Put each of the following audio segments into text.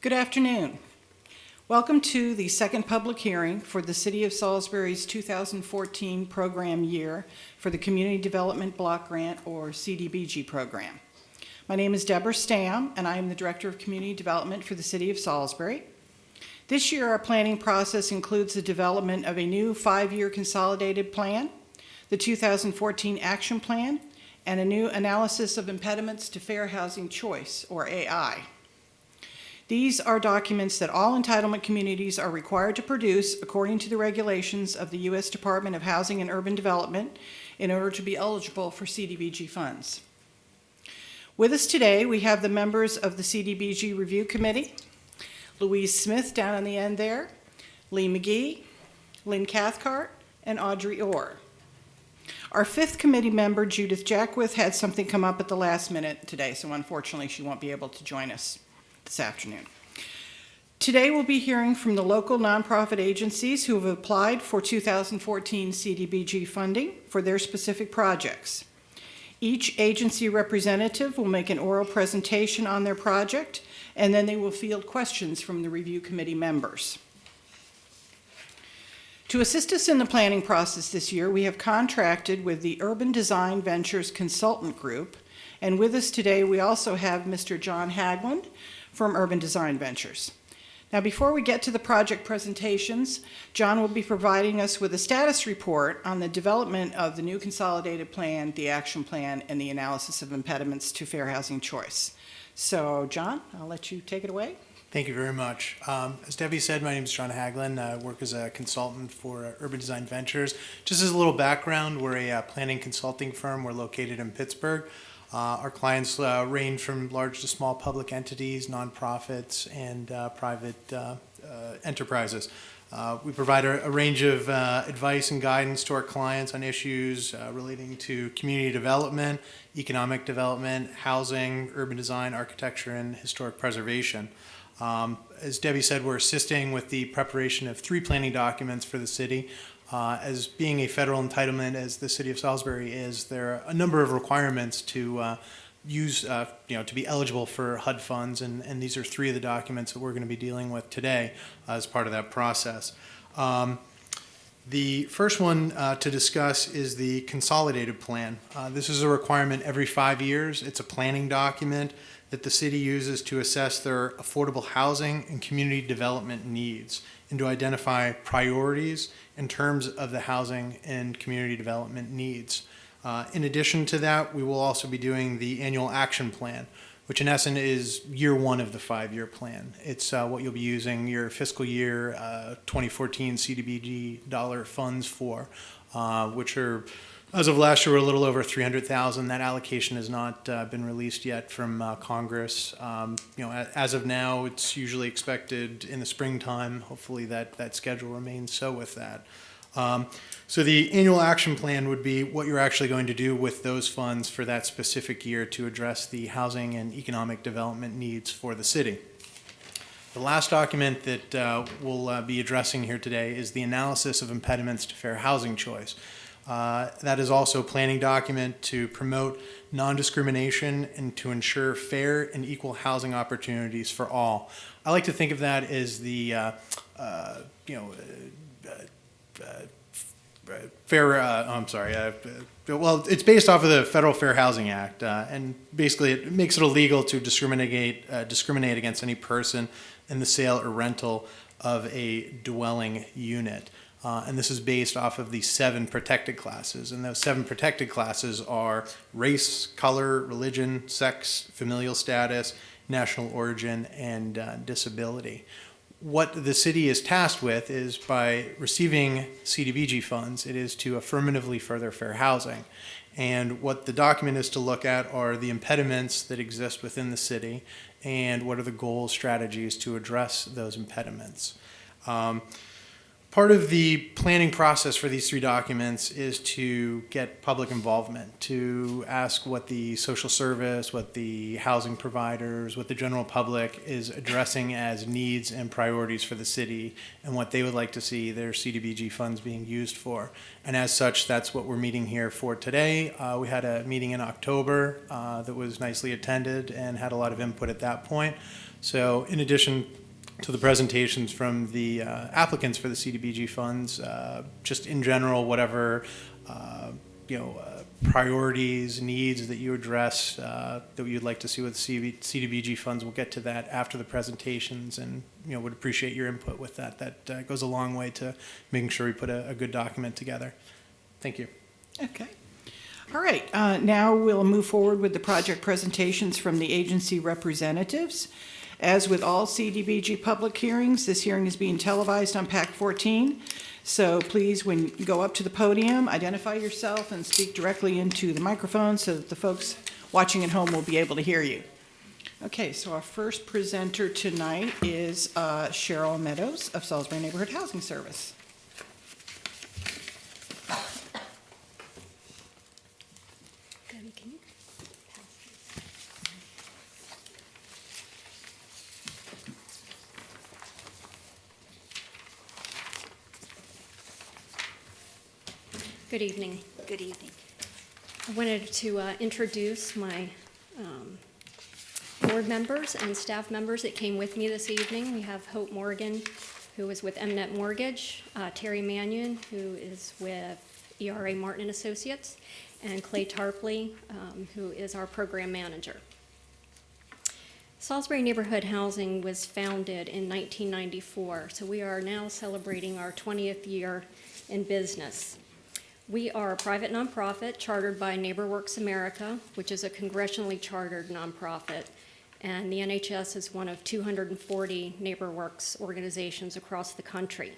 Good afternoon. Welcome to the second public hearing for the City of Salisbury's 2014 program year for the Community Development Block Grant, or CDBG program. My name is Deborah Stam, and I am the Director of Community Development for the City of Salisbury. This year, our planning process includes the development of a new 5-year consolidated plan, the 2014 action plan, and a new analysis of impediments to fair housing choice, or AI. These are documents that all entitlement communities are required to produce according to the regulations of the U.S. Department of Housing and Urban Development in order to be eligible for CDBG funds. With us today, we have the members of the CDBG Review Committee, Louise Smith down on the end there, Lee McGee, Lynn Cathcart, and Audrey Orr. Our fifth committee member, Judith Jackwith, had something come up at the last minute today, so unfortunately she won't be able to join us this afternoon. Today we'll be hearing from the local nonprofit agencies who have applied for 2014 CDBG funding for their specific projects. Each agency representative will make an oral presentation on their project, and then they will field questions from the review committee members. To assist us in the planning process this year, we have contracted with the Urban Design Ventures Consultant Group, and with us today we also have Mr. John Hagland from Urban Design Ventures. Now, before we get to the project presentations, John will be providing us with a status report on the development of the new consolidated plan, the action plan, and the analysis of impediments to fair housing choice. So, John, I'll let you take it away. Thank you very much. As Debbie said, my name is John Hagland. I work as a consultant for Urban Design Ventures. Just as a little background, we're a planning consulting firm. We're located in Pittsburgh. Our clients range from large to small public entities, nonprofits, and private enterprises. We provide a range of advice and guidance to our clients on issues relating to community development, economic development, housing, urban design, architecture, and historic preservation. As Debbie said, we're assisting with the preparation of 3 planning documents for the city. As being a federal entitlement, as the City of Salisbury is, there are a number of requirements to to be eligible for HUD funds, and these are 3 of the documents that we're going to be dealing with today as part of that process. The first one to discuss is the consolidated plan. This is a requirement every 5 years. It's a planning document that the city uses to assess their affordable housing and community development needs and to identify priorities in terms of the housing and community development needs. In addition to that, we will also be doing the annual action plan, which in essence is year 1 of the 5-year plan. It's what you'll be using your fiscal year 2014 CDBG dollar funds for, which are, as of last year, we're a little over $300,000. That allocation has not been released yet from Congress. As of now, it's usually expected in the springtime. Hopefully that schedule remains so with that. So the annual action plan would be what you're actually going to do with those funds for that specific year to address the housing and economic development needs for the city. The last document that we'll be addressing here today is the analysis of impediments to fair housing choice. That is also a planning document to promote non-discrimination and to ensure fair and equal housing opportunities for all. I like to think of that as the well, it's based off of the Federal Fair Housing Act, and basically it makes it illegal to discriminate against any person in the sale or rental of a dwelling unit. And this is based off of the 7 protected classes. And those 7 protected classes are race, color, religion, sex, familial status, national origin, and disability. What the city is tasked with is, by receiving CDBG funds, it is to affirmatively further fair housing. And what the document is to look at are the impediments that exist within the city and what are the goals, strategies to address those impediments. Part of the planning process for these three documents is to get public involvement, to ask what the social service, what the housing providers, what the general public is addressing as needs and priorities for the city, and what they would like to see their CDBG funds being used for. And as such, that's what we're meeting here for today. We had a meeting in October that was nicely attended and had a lot of input at that point. So in addition to the presentations from the applicants for the CDBG funds, just in general, whatever priorities, needs that you address that you'd like to see with CDBG funds, we'll get to that after the presentations, and would appreciate your input with that. That goes a long way to making sure we put a good document together. Thank you. Okay. All right. Now we'll move forward with the project presentations from the agency representatives. As with all CDBG public hearings, this hearing is being televised on PAC 14. So please, when you go up to the podium, identify yourself and speak directly into the microphone so that the folks watching at home will be able to hear you. Okay, so our first presenter tonight is Cheryl Meadows of Salisbury Neighborhood Housing Service. Good evening. Good evening. I wanted to introduce my board members and staff members that came with me this evening. We have Hope Morgan, who is with MNet Mortgage, Terry Mannion, who is with ERA Martin and Associates, and Clay Tarpley, who is our program manager. Salisbury Neighborhood Housing was founded in 1994, so we are now celebrating our 20th year in business. We are a private nonprofit chartered by NeighborWorks America, which is a congressionally chartered nonprofit, and the NHS is one of 240 NeighborWorks organizations across the country.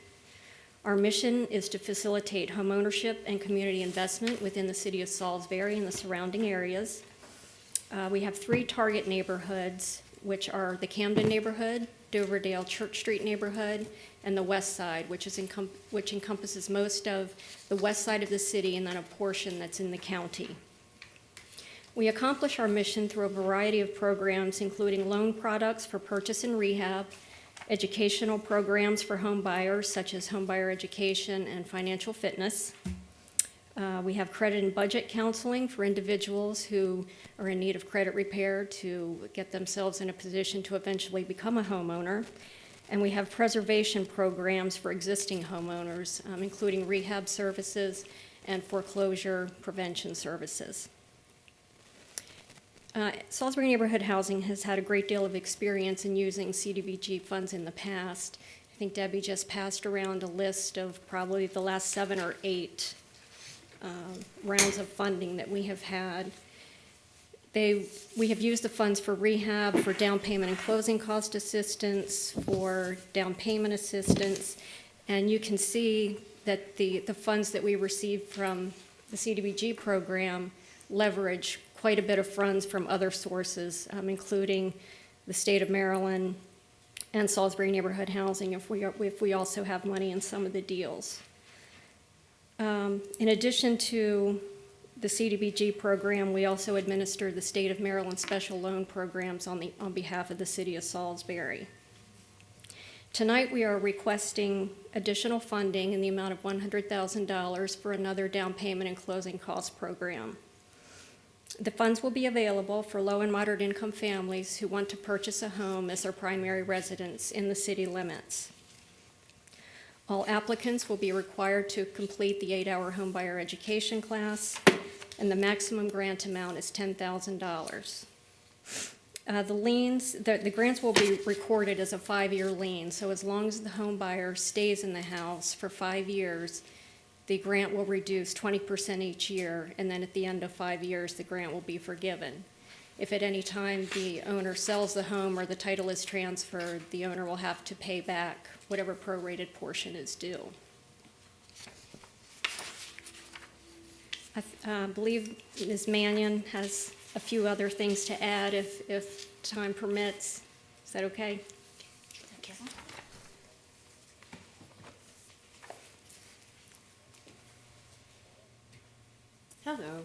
Our mission is to facilitate homeownership and community investment within the city of Salisbury and the surrounding areas. We have three target neighborhoods, which are the Camden neighborhood, Doverdale Church Street neighborhood, and the West Side, which encompasses most of the west side of the city and then a portion that's in the county. We accomplish our mission through a variety of programs, including loan products for purchase and rehab, educational programs for home buyers, such as home buyer education and financial fitness. We have credit and budget counseling for individuals who are in need of credit repair to get themselves in a position to eventually become a homeowner. And we have preservation programs for existing homeowners, including rehab services and foreclosure prevention services. Salisbury Neighborhood Housing has had a great deal of experience in using CDBG funds in the past. I think Debbie just passed around a list of probably the last 7 or 8 rounds of funding that we have had. We have used the funds for rehab, for down payment and closing cost assistance, for down payment assistance, and you can see that the funds that we received from the CDBG program leverage quite a bit of funds from other sources, including the state of Maryland and Salisbury Neighborhood Housing, if we also have money in some of the deals. In addition to the CDBG program, we also administer the state of Maryland special loan programs on behalf of the city of Salisbury. Tonight we are requesting additional funding in the amount of $100,000 for another down payment and closing costs program. The funds will be available for low and moderate income families who want to purchase a home as their primary residence in the city limits. All applicants will be required to complete the 8-hour homebuyer education class, and the maximum grant amount is $10,000. The grants will be recorded as a 5-year lien, so as long as the homebuyer stays in the house for 5 years, the grant will reduce 20% each year, and then at the end of 5 years, the grant will be forgiven. If at any time the owner sells the home or the title is transferred, the owner will have to pay back whatever prorated portion is due. I believe Ms. Mannion has a few other things to add if time permits. Is that okay? Okay. Hello.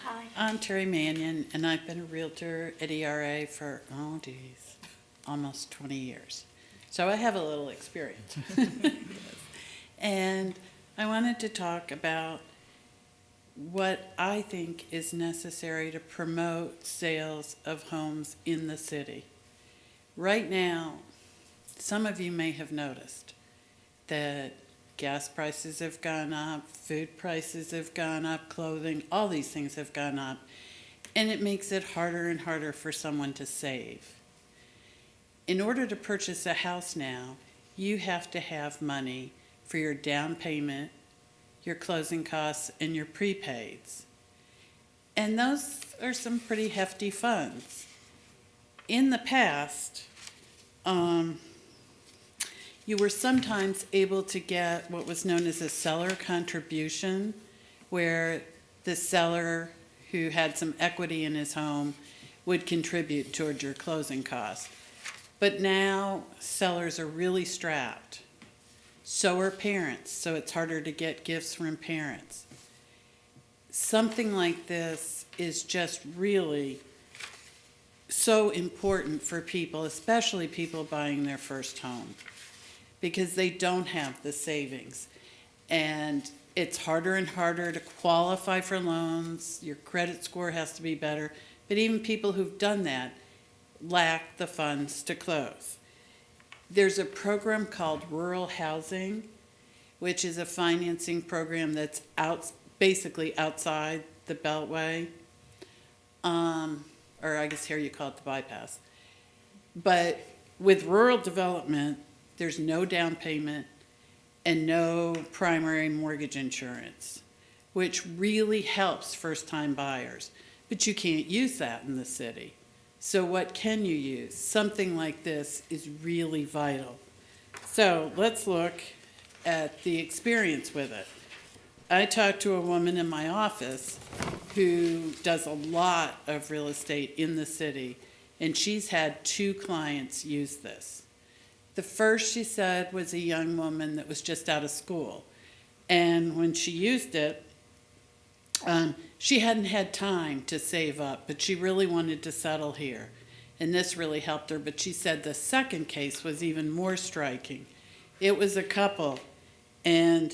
Hi. I'm Terry Mannion, and I've been a realtor at ERA for, almost 20 years. So I have a little experience. And I wanted to talk about what I think is necessary to promote sales of homes in the city. Right now, some of you may have noticed that gas prices have gone up, food prices have gone up, clothing, all these things have gone up, and it makes it harder and harder for someone to save. In order to purchase a house now, you have to have money for your down payment, your closing costs, and your prepaids. And those are some pretty hefty funds. In the past, you were sometimes able to get what was known as a seller contribution, where the seller who had some equity in his home would contribute toward your closing costs. But now sellers are really strapped. So are parents, so it's harder to get gifts from parents. Something like this is just really so important for people, especially people buying their first home, because they don't have the savings. And it's harder and harder to qualify for loans. Your credit score has to be better. But even people who've done that lack the funds to close. There's a program called Rural Housing, which is a financing program that's basically outside the Beltway, or I guess here you call it the bypass. But with rural development, there's no down payment and no primary mortgage insurance, which really helps first-time buyers. But you can't use that in the city. So what can you use? Something like this is really vital. So let's look at the experience with it. I talked to a woman in my office who does a lot of real estate in the city, and she's had 2 clients use this. The first, she said, was a young woman that was just out of school. And when she used it, she hadn't had time to save up, but she really wanted to settle here. And this really helped her. But she said the second case was even more striking. It was a couple, and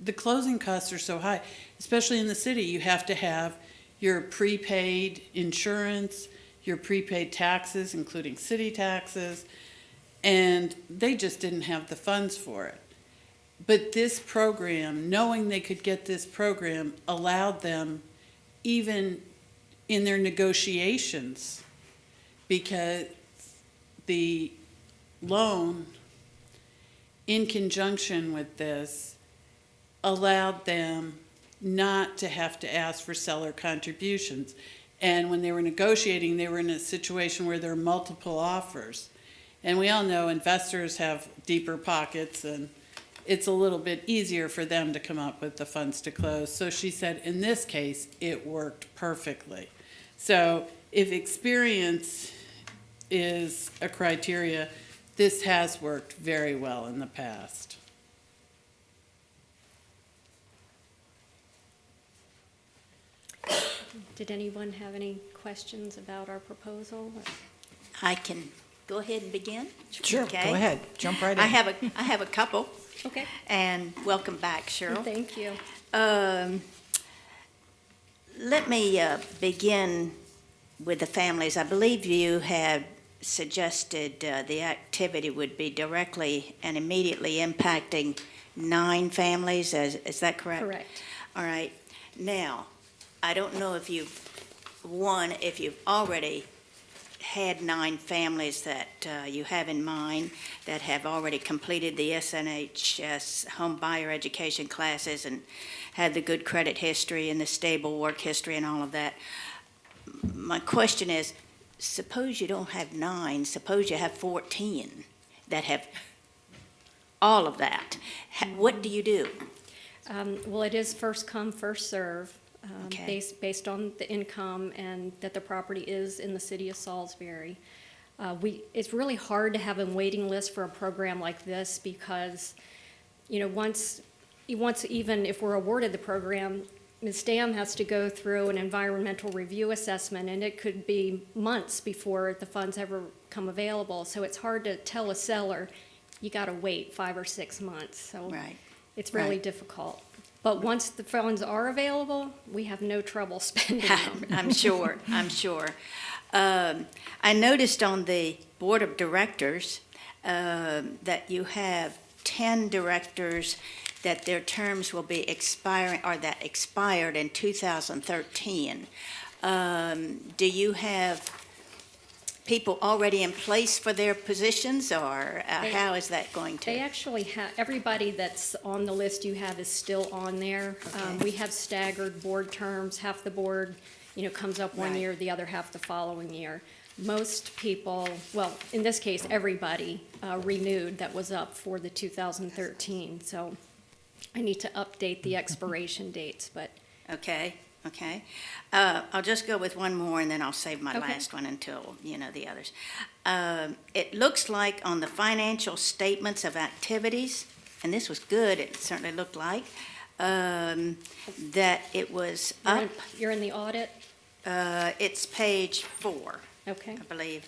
the closing costs are so high, especially in the city. You have to have your prepaid insurance, your prepaid taxes, including city taxes, and they just didn't have the funds for it. But this program, knowing they could get this program, allowed them, even in their negotiations, because the loan, in conjunction with this, allowed them not to have to ask for seller contributions. And when they were negotiating, they were in a situation where there were multiple offers. And we all know investors have deeper pockets, and it's a little bit easier for them to come up with the funds to close. So she said, in this case, it worked perfectly. So if experience is a criteria, this has worked very well in the past. Did anyone have any questions about our proposal? I can go ahead and begin? Sure, Okay. go ahead, jump right in. I have a couple, Okay, and welcome back, Cheryl. thank you. Let me begin with the families. I believe you had suggested the activity would be directly and immediately impacting 9 families. Is that correct? Correct. All right. Now, I don't know if you've already had 9 families that you have in mind that have already completed the SNHS home buyer education classes and had the good credit history and the stable work history and all of that. My question is, suppose you don't have 9, suppose you have 14 that have all of that. What do you do? Well, it is first come, first serve, Okay. based on the income and that the property is in the city of Salisbury. It's really hard to have a waiting list for a program like this because, once even if we're awarded the program, Ms. Dam has to go through an environmental review assessment, and it could be months before the funds ever come available. So it's hard to tell a seller, you got to wait 5 or 6 months. So Right. it's really Right. difficult. But once the funds are available, we have no trouble spending them. I'm sure, I'm sure. I noticed on the Board of Directors that you have 10 directors that their terms will be expiring, or that expired in 2013. Do you have people already in place for their positions, or how is that going to? They actually have, everybody that's on the list you have is still on there. Okay. We have staggered board terms. Half the board, comes up one Right. year, the other half the following year. Most people, well, in this case, everybody renewed that was up for the 2013. So I need to update the expiration dates, but Okay. I'll just go with one more, and then I'll save my Okay. last one until, the others. It looks like on the financial statements of activities, and this was good, it certainly looked like, that it was up. you're in the audit? It's page 4, Okay. I believe,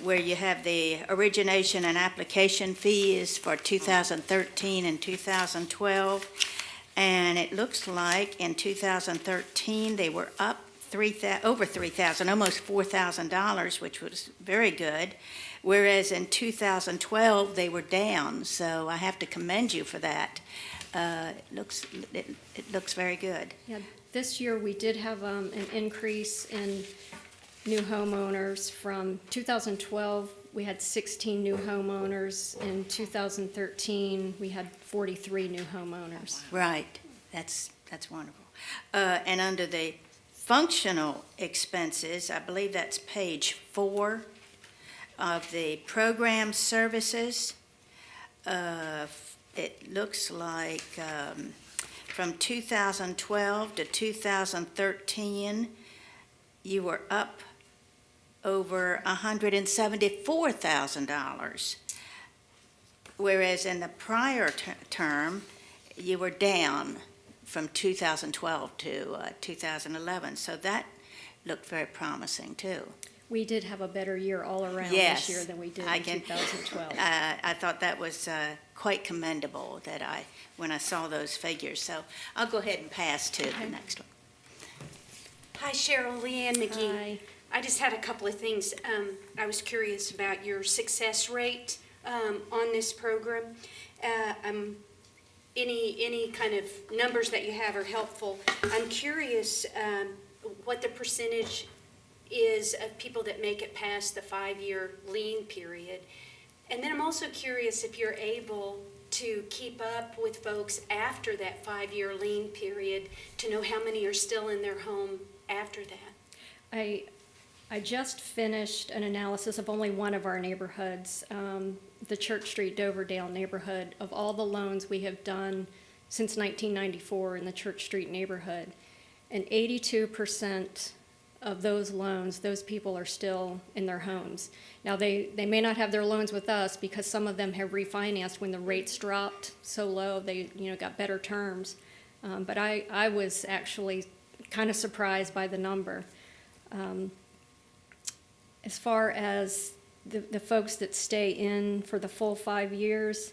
where you have the origination and application fees for 2013 and 2012. And it looks like in 2013, they were up over $3,000, almost $4,000, which was very good. Whereas in 2012, they were down. So I have to commend you for that. It looks very good. Yeah, this year we did have an increase in new homeowners. From 2012, we had 16 new homeowners. In 2013, we had 43 new homeowners. Right, that's wonderful. And under the functional expenses, I believe that's page 4 of the program services. It looks like from 2012 to 2013, you were up over $174,000. Whereas in the prior term, you were down from 2012 to 2011. So that looked very promising, too. We did have a better year all around Yes, this year than we did I in can- 2012. I thought that was quite commendable when I saw those figures. So I'll go ahead and pass to the Okay. next one. Hi, Cheryl, Leanne McGee. Hi. I just had a couple of things. I was curious about your success rate on this program. Any kind of numbers that you have are helpful. I'm curious what the percentage is of people that make it past the 5-year lien period. And then I'm also curious if you're able to keep up with folks after that 5-year lien period to know how many are still in their home after that. I just finished an analysis of only one of our neighborhoods, the Church Street Doverdale neighborhood, of all the loans we have done since 1994 in the Church Street neighborhood. And 82% of those loans, those people are still in their homes. Now, they may not have their loans with us because some of them have refinanced when the rates dropped so low, they got better terms. But I was actually kind of surprised by the number. As far as the folks that stay in for the full 5 years,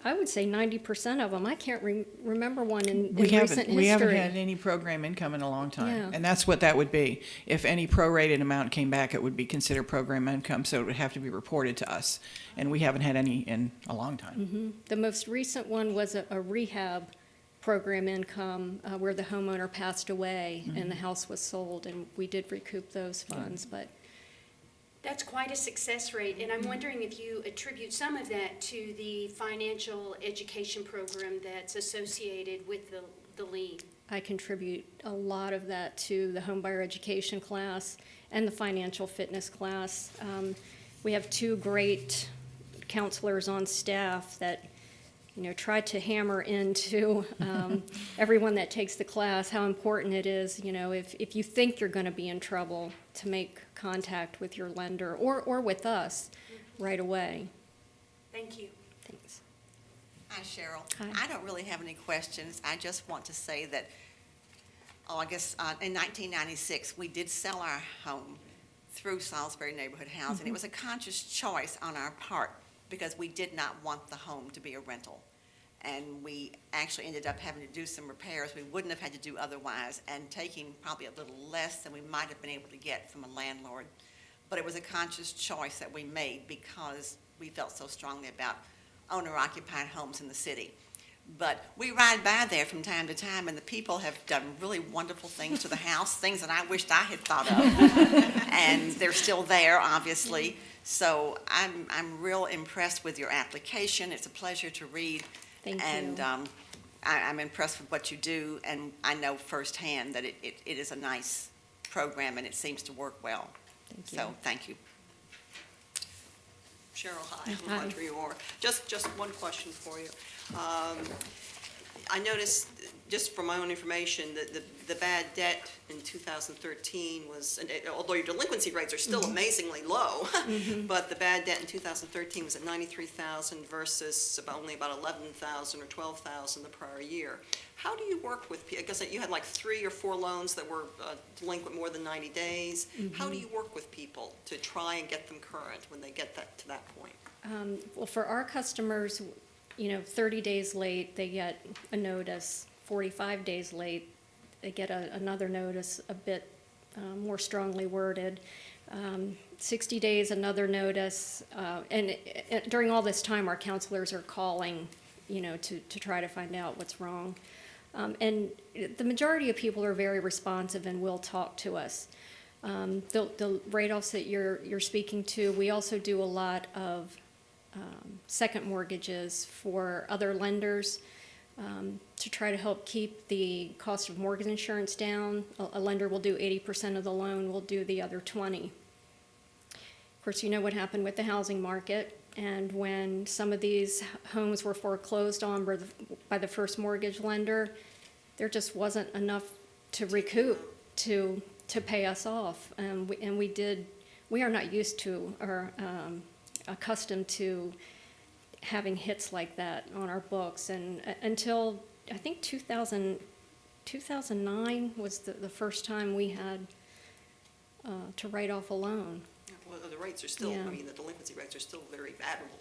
I would say 90% of them. I can't remember one in recent history. We haven't had any program income in a long time. Yeah. And that's what that would be. If any prorated amount came back, it would be considered program income, so it would have to be reported to us. And we haven't had any in a long time. The most recent one was a rehab program income where the homeowner passed away and the house was sold, and we did recoup those funds. But That's quite a success rate, and I'm wondering if you attribute some of that to the financial education program that's associated with the lien. I contribute a lot of that to the homebuyer education class and the financial fitness class. We have 2 great counselors on staff that try to hammer into everyone that takes the class how important it is, if you think you're going to be in trouble, to make contact with your lender or with us right away. Thank you. Thanks. Hi, Cheryl. Hi. I don't really have any questions. I just want to say that in 1996, we did sell our home through Salisbury Neighborhood Housing. It was a conscious choice on our part because we did not want the home to be a rental. And we actually ended up having to do some repairs we wouldn't have had to do otherwise, and taking probably a little less than we might have been able to get from a landlord. But it was a conscious choice that we made because we felt so strongly about owner-occupied homes in the city. But we ride by there from time to time, and the people have done really wonderful things to the house, things that I wished I had thought of. And they're still there, obviously. So I'm real impressed with your application. It's a pleasure to read. Thank And you. I'm impressed with what you do, and I know firsthand that it is a nice program, and it seems to work well. Thank you. So, thank you. Cheryl, hi, Hi. I'm Audrey Orr. Just one question for you. I noticed, just from my own information, that the bad debt in 2013 was, and although your delinquency rates are still amazingly low, but the bad debt in 2013 was at $93,000 versus only about $11,000 or $12,000 the prior year. How do you work with people? Because you had like 3 or 4 loans that were delinquent more than 90 days. How do you work with people to try and get them current when they get to that point? Well, for our customers, 30 days late, they get a notice. 45 days late, they get another notice, a bit more strongly worded. 60 days, another notice. And during all this time, our counselors are calling, to try to find out what's wrong. And the majority of people are very responsive and will talk to us. The write-offs that you're speaking to, we also do a lot of second mortgages for other lenders to try to help keep the cost of mortgage insurance down. A lender will do 80% of the loan, we'll do the other 20%. Of course, you know what happened with the housing market, and when some of these homes were foreclosed on by the first mortgage lender, there just wasn't enough to recoup to pay us off. We are not used to or accustomed to having hits like that on our books, and until I think 2009 was the first time we had to write off a loan. Well, the rates are still, Yeah. the delinquency rates are still very admirable.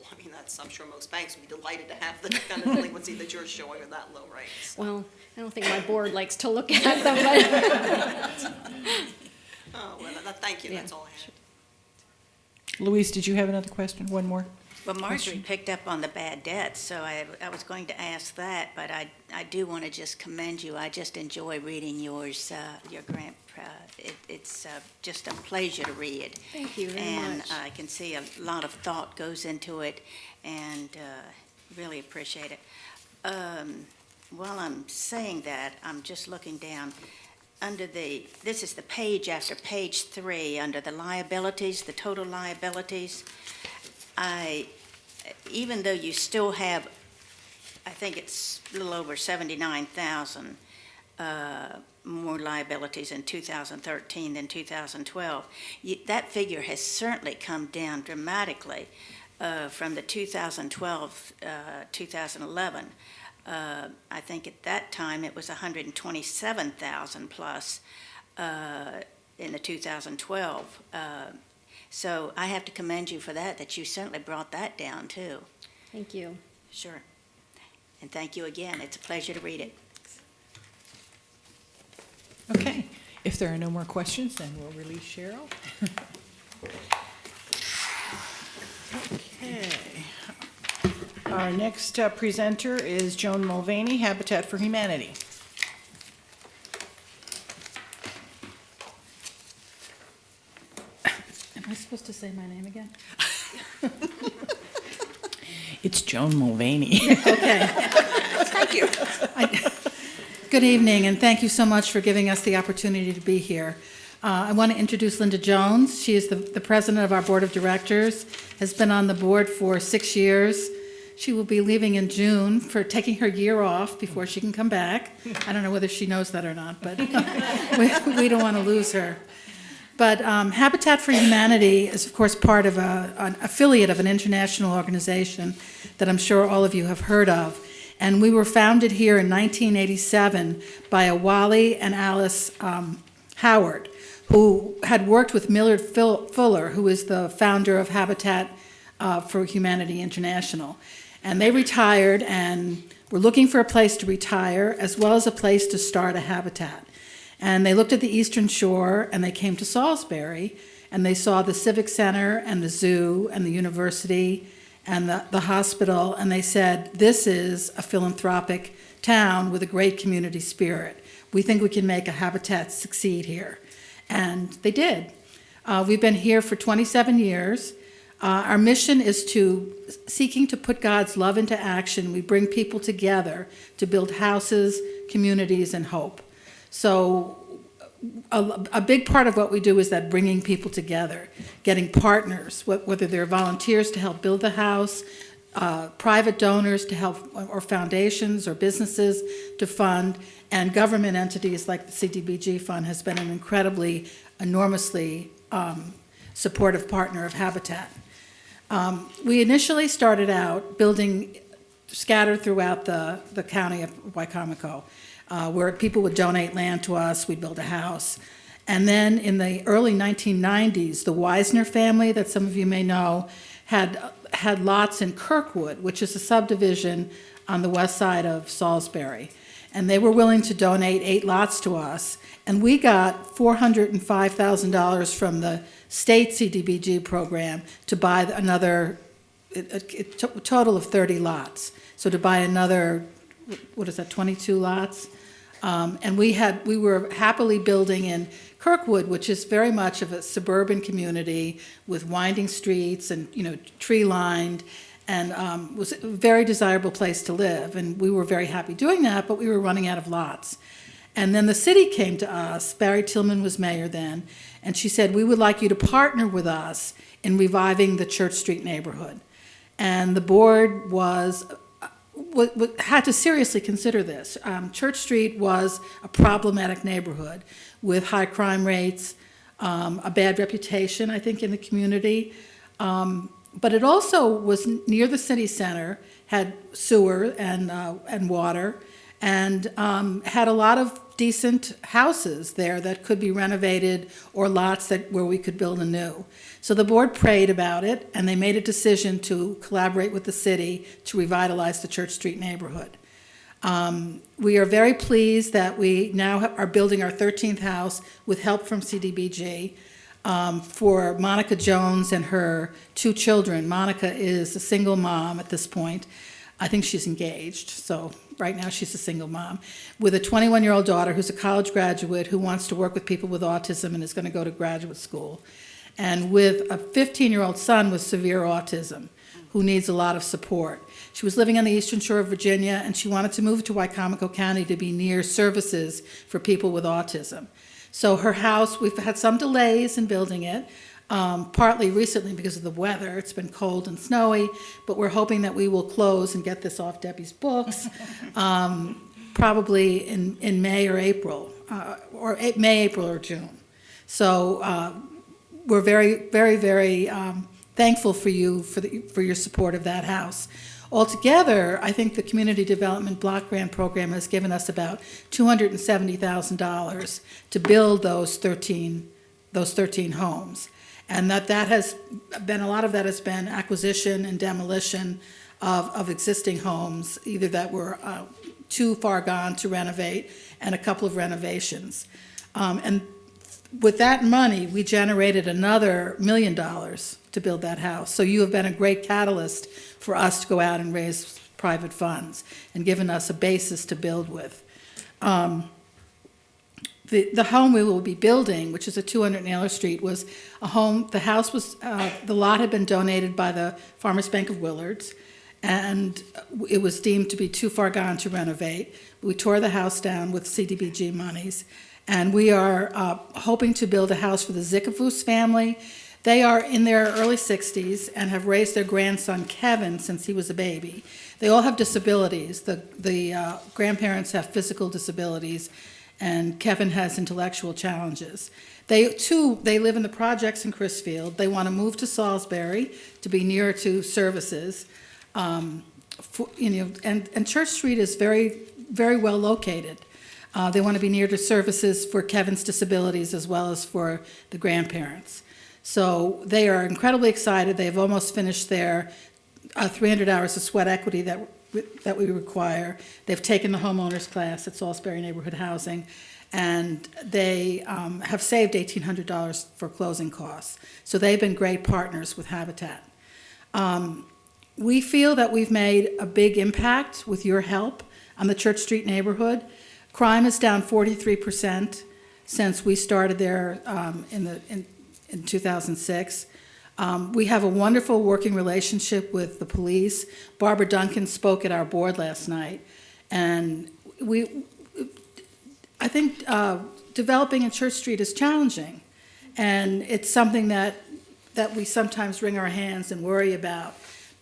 I'm sure most banks would be delighted to have the kind of delinquency that you're showing at that low rate. So. Well, I don't think my board likes to look at them, but Oh, well, thank you, Yeah. that's all I had. Louise, did you have another question? One more? Well, Marjorie picked up on the bad debt, so I was going to ask that, but I do want to just commend you. I just enjoy reading your grant. It's just a pleasure to read. thank you very And much. I can see a lot of thought goes into it, and really appreciate it. While I'm saying that, I'm just looking down. This is the page after page 3, under the liabilities, the total liabilities. Even though you still have, I think it's a little over 79,000 more liabilities in 2013 than 2012, that figure has certainly come down dramatically from the 2012, 2011. I think at that time it was 127,000 plus in the 2012. So I have to commend you for that you certainly brought that down too. Thank you. Sure. And thank you again. It's a pleasure to read it. Okay. If there are no more questions, then we'll release Cheryl. Okay. Our next presenter is Joan Mulvaney, Habitat for Humanity. Am I supposed to say my name again? It's Joan Mulvaney. Okay. Thank you. Good evening, and thank you so much for giving us the opportunity to be here. I want to introduce Linda Jones. She is the president of our board of directors, has been on the board for 6 years. She will be leaving in June for taking her year off before she can come back. I don't know whether she knows that or not, but we don't want to lose her. But Habitat for Humanity is, of course, part of an affiliate of an international organization that I'm sure all of you have heard of. And we were founded here in 1987 by a Wally and Alice Howard, who had worked with Millard Fuller, who is the founder of Habitat for Humanity International. And they retired and were looking for a place to retire as well as a place to start a habitat. And they looked at the Eastern Shore and they came to Salisbury and they saw the Civic Center and the zoo and the university and the hospital, and they said, this is a philanthropic town with a great community spirit. We think we can make a habitat succeed here. And they did. We've been here for 27 years. Our mission is seeking to put God's love into action. We bring people together to build houses, communities, and hope. So a big part of what we do is that bringing people together, getting partners, whether they're volunteers to help build the house, private donors to help, or foundations or businesses to fund, and government entities like the CDBG Fund has been an incredibly, enormously supportive partner of Habitat. We initially started out building scattered throughout the county of Wicomico, where people would donate land to us, we'd build a house. And then in the early 1990s, the Wisner family, that some of you may know, had lots in Kirkwood, which is a subdivision on the west side of Salisbury. And they were willing to donate 8 lots to us. And we got $405,000 from the state CDBG program to buy another, a total of 30 lots. So to buy another, 22 lots? And we were happily building in Kirkwood, which is very much of a suburban community with winding streets and, tree-lined, and was a very desirable place to live. And we were very happy doing that, but we were running out of lots. And then the city came to us, Barry Tillman was mayor then, and she said, we would like you to partner with us in reviving the Church Street neighborhood. And the board had to seriously consider this. Church Street was a problematic neighborhood with high crime rates, a bad reputation, I think, in the community. But it also was near the city center, had sewer and water, and had a lot of decent houses there that could be renovated or lots where we could build anew. So the board prayed about it, and they made a decision to collaborate with the city to revitalize the Church Street neighborhood. We are very pleased that we now are building our 13th house with help from CDBG for Monica Jones and her 2 children. Monica is a single mom at this point. I think she's engaged, so right now she's a single mom, with a 21-year-old daughter who's a college graduate who wants to work with people with autism and is going to go to graduate school, and with a 15-year-old son with severe autism who needs a lot of support. She was living on the Eastern Shore of Virginia, and she wanted to move to Wicomico County to be near services for people with autism. So her house, we've had some delays in building it, partly recently because of the weather. It's been cold and snowy, but we're hoping that we will close and get this off Debbie's books probably in May or April, May, April, or June. So we're very, very, very thankful for you for your support of that house. Altogether, I think the Community Development Block Grant Program has given us about $270,000 to build those 13 homes. And that has been, a lot of that has been acquisition and demolition of existing homes, either that were too far gone to renovate, and a couple of renovations. And with that money, we generated another $1 million to build that house. So you have been a great catalyst for us to go out and raise private funds and given us a basis to build with. The home we will be building, which is at 200 Naylor Street, was a home, the house was, the lot had been donated by the Farmers Bank of Willards, and it was deemed to be too far gone to renovate. We tore the house down with CDBG monies, and we are hoping to build a house for the Zickafoos family. They are in their early 60s and have raised their grandson, Kevin, since he was a baby. They all have disabilities. The grandparents have physical disabilities, and Kevin has intellectual challenges. They live in the projects in Crisfield. They want to move to Salisbury to be nearer to services. and Church Street is very, very well located. They want to be near to services for Kevin's disabilities as well as for the grandparents. So they are incredibly excited. They've almost finished their 300 hours of sweat equity that we require. They've taken the homeowners class at Salisbury Neighborhood Housing, and they have saved $1,800 for closing costs. So they've been great partners with Habitat. We feel that we've made a big impact with your help on the Church Street neighborhood. Crime is down 43% since we started there in 2006. We have a wonderful working relationship with the police. Barbara Duncan spoke at our board last night, and I think developing in Church Street is challenging, and it's something that we sometimes wring our hands and worry about.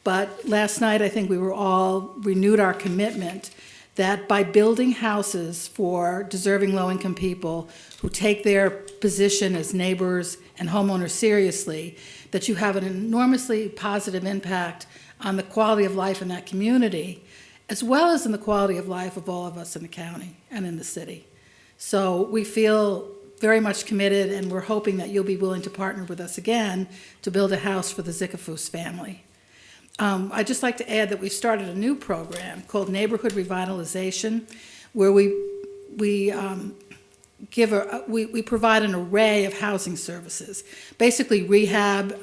But last night, I think we were all renewed our commitment that by building houses for deserving low-income people who take their position as neighbors and homeowners seriously, that you have an enormously positive impact on the quality of life in that community, as well as in the quality of life of all of us in the county and in the city. So we feel very much committed, and we're hoping that you'll be willing to partner with us again to build a house for the Zickafus family. I'd just like to add that we've started a new program called Neighborhood Revitalization, where we provide an array of housing services, basically rehab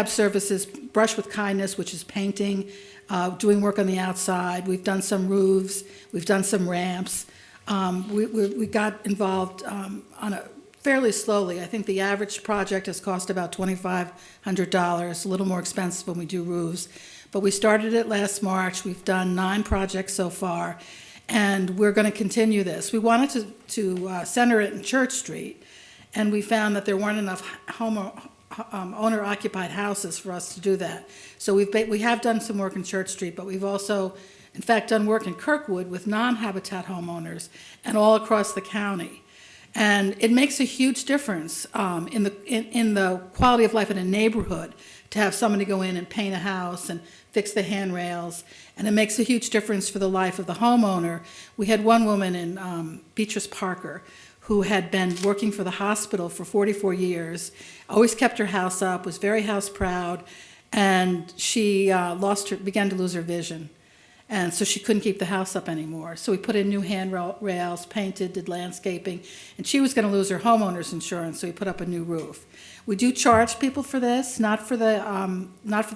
services, Brush with Kindness, which is painting, doing work on the outside. We've done some roofs, we've done some ramps. We got involved fairly slowly. I think the average project has cost about $2,500, a little more expensive when we do roofs. But we started it last March. We've done 9 projects so far, and we're going to continue this. We wanted to center it in Church Street, and we found that there weren't enough owner-occupied houses for us to do that. So we have done some work in Church Street, but we've also, in fact, done work in Kirkwood with non-Habitat homeowners and all across the county. And it makes a huge difference in the quality of life in a neighborhood to have somebody go in and paint a house and fix the handrails, and it makes a huge difference for the life of the homeowner. We had one woman in Beatrice Parker who had been working for the hospital for 44 years, always kept her house up, was very house proud, and she began to lose her vision. And so she couldn't keep the house up anymore. So we put in new handrails, painted, did landscaping, and she was going to lose her homeowner's insurance, so we put up a new roof. We do charge people for this, not for the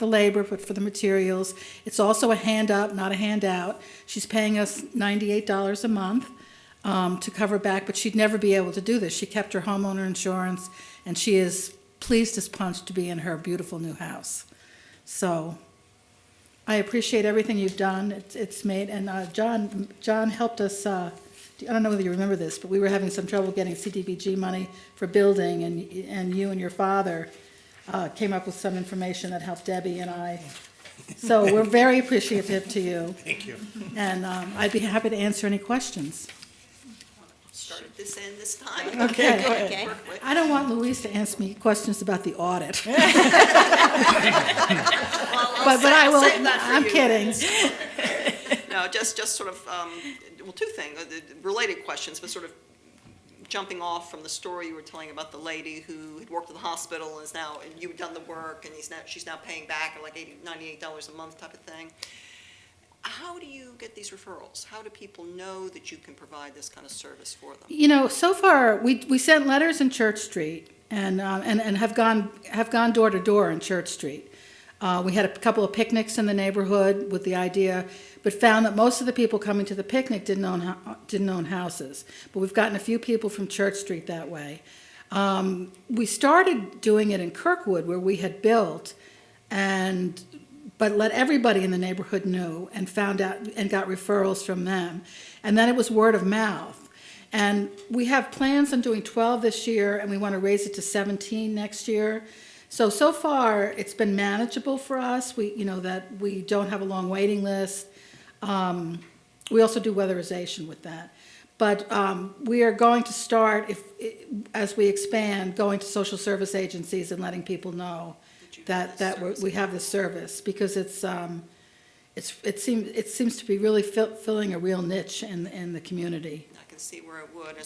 labor, but for the materials. It's also a hand up, not a handout. She's paying us $98 a month to cover back, but she'd never be able to do this. She kept her homeowner insurance, and she is pleased as punch to be in her beautiful new house. So I appreciate everything you've done. It's made, and John helped us. I don't know whether you remember this, but we were having some trouble getting CDBG money for building, and you and your father came up with some information that helped Debbie and I. So we're very appreciative to you. Thank you. And I'd be happy to answer any questions. Start at this end this time. Okay. Go ahead. Okay. Work with. I don't want Louise to ask me questions about the audit. Well, But I will. save that for I'm you. kidding. No, just sort of, well, 2 things, related questions, but sort of jumping off from the story you were telling about the lady who had worked at the hospital and is now, and you had done the work, and she's now paying back like $98 a month type of thing. How do you get these referrals? How do people know that you can provide this kind of service for them? You know, so far we sent letters in Church Street and have gone door to door in Church Street. We had a couple of picnics in the neighborhood with the idea, but found that most of the people coming to the picnic didn't own houses. But we've gotten a few people from Church Street that way. We started doing it in Kirkwood, where we had built, but let everybody in the neighborhood know, and found out and got referrals from them. And then it was word of mouth. And we have plans on doing 12 this year, and we want to raise it to 17 next year. So far, it's been manageable for us. That we don't have a long waiting list. We also do weatherization with that. But we are going to start, as we expand, going to social service agencies and letting people know that we have this service, because it seems to be really filling a real niche in the community. I can see where it would.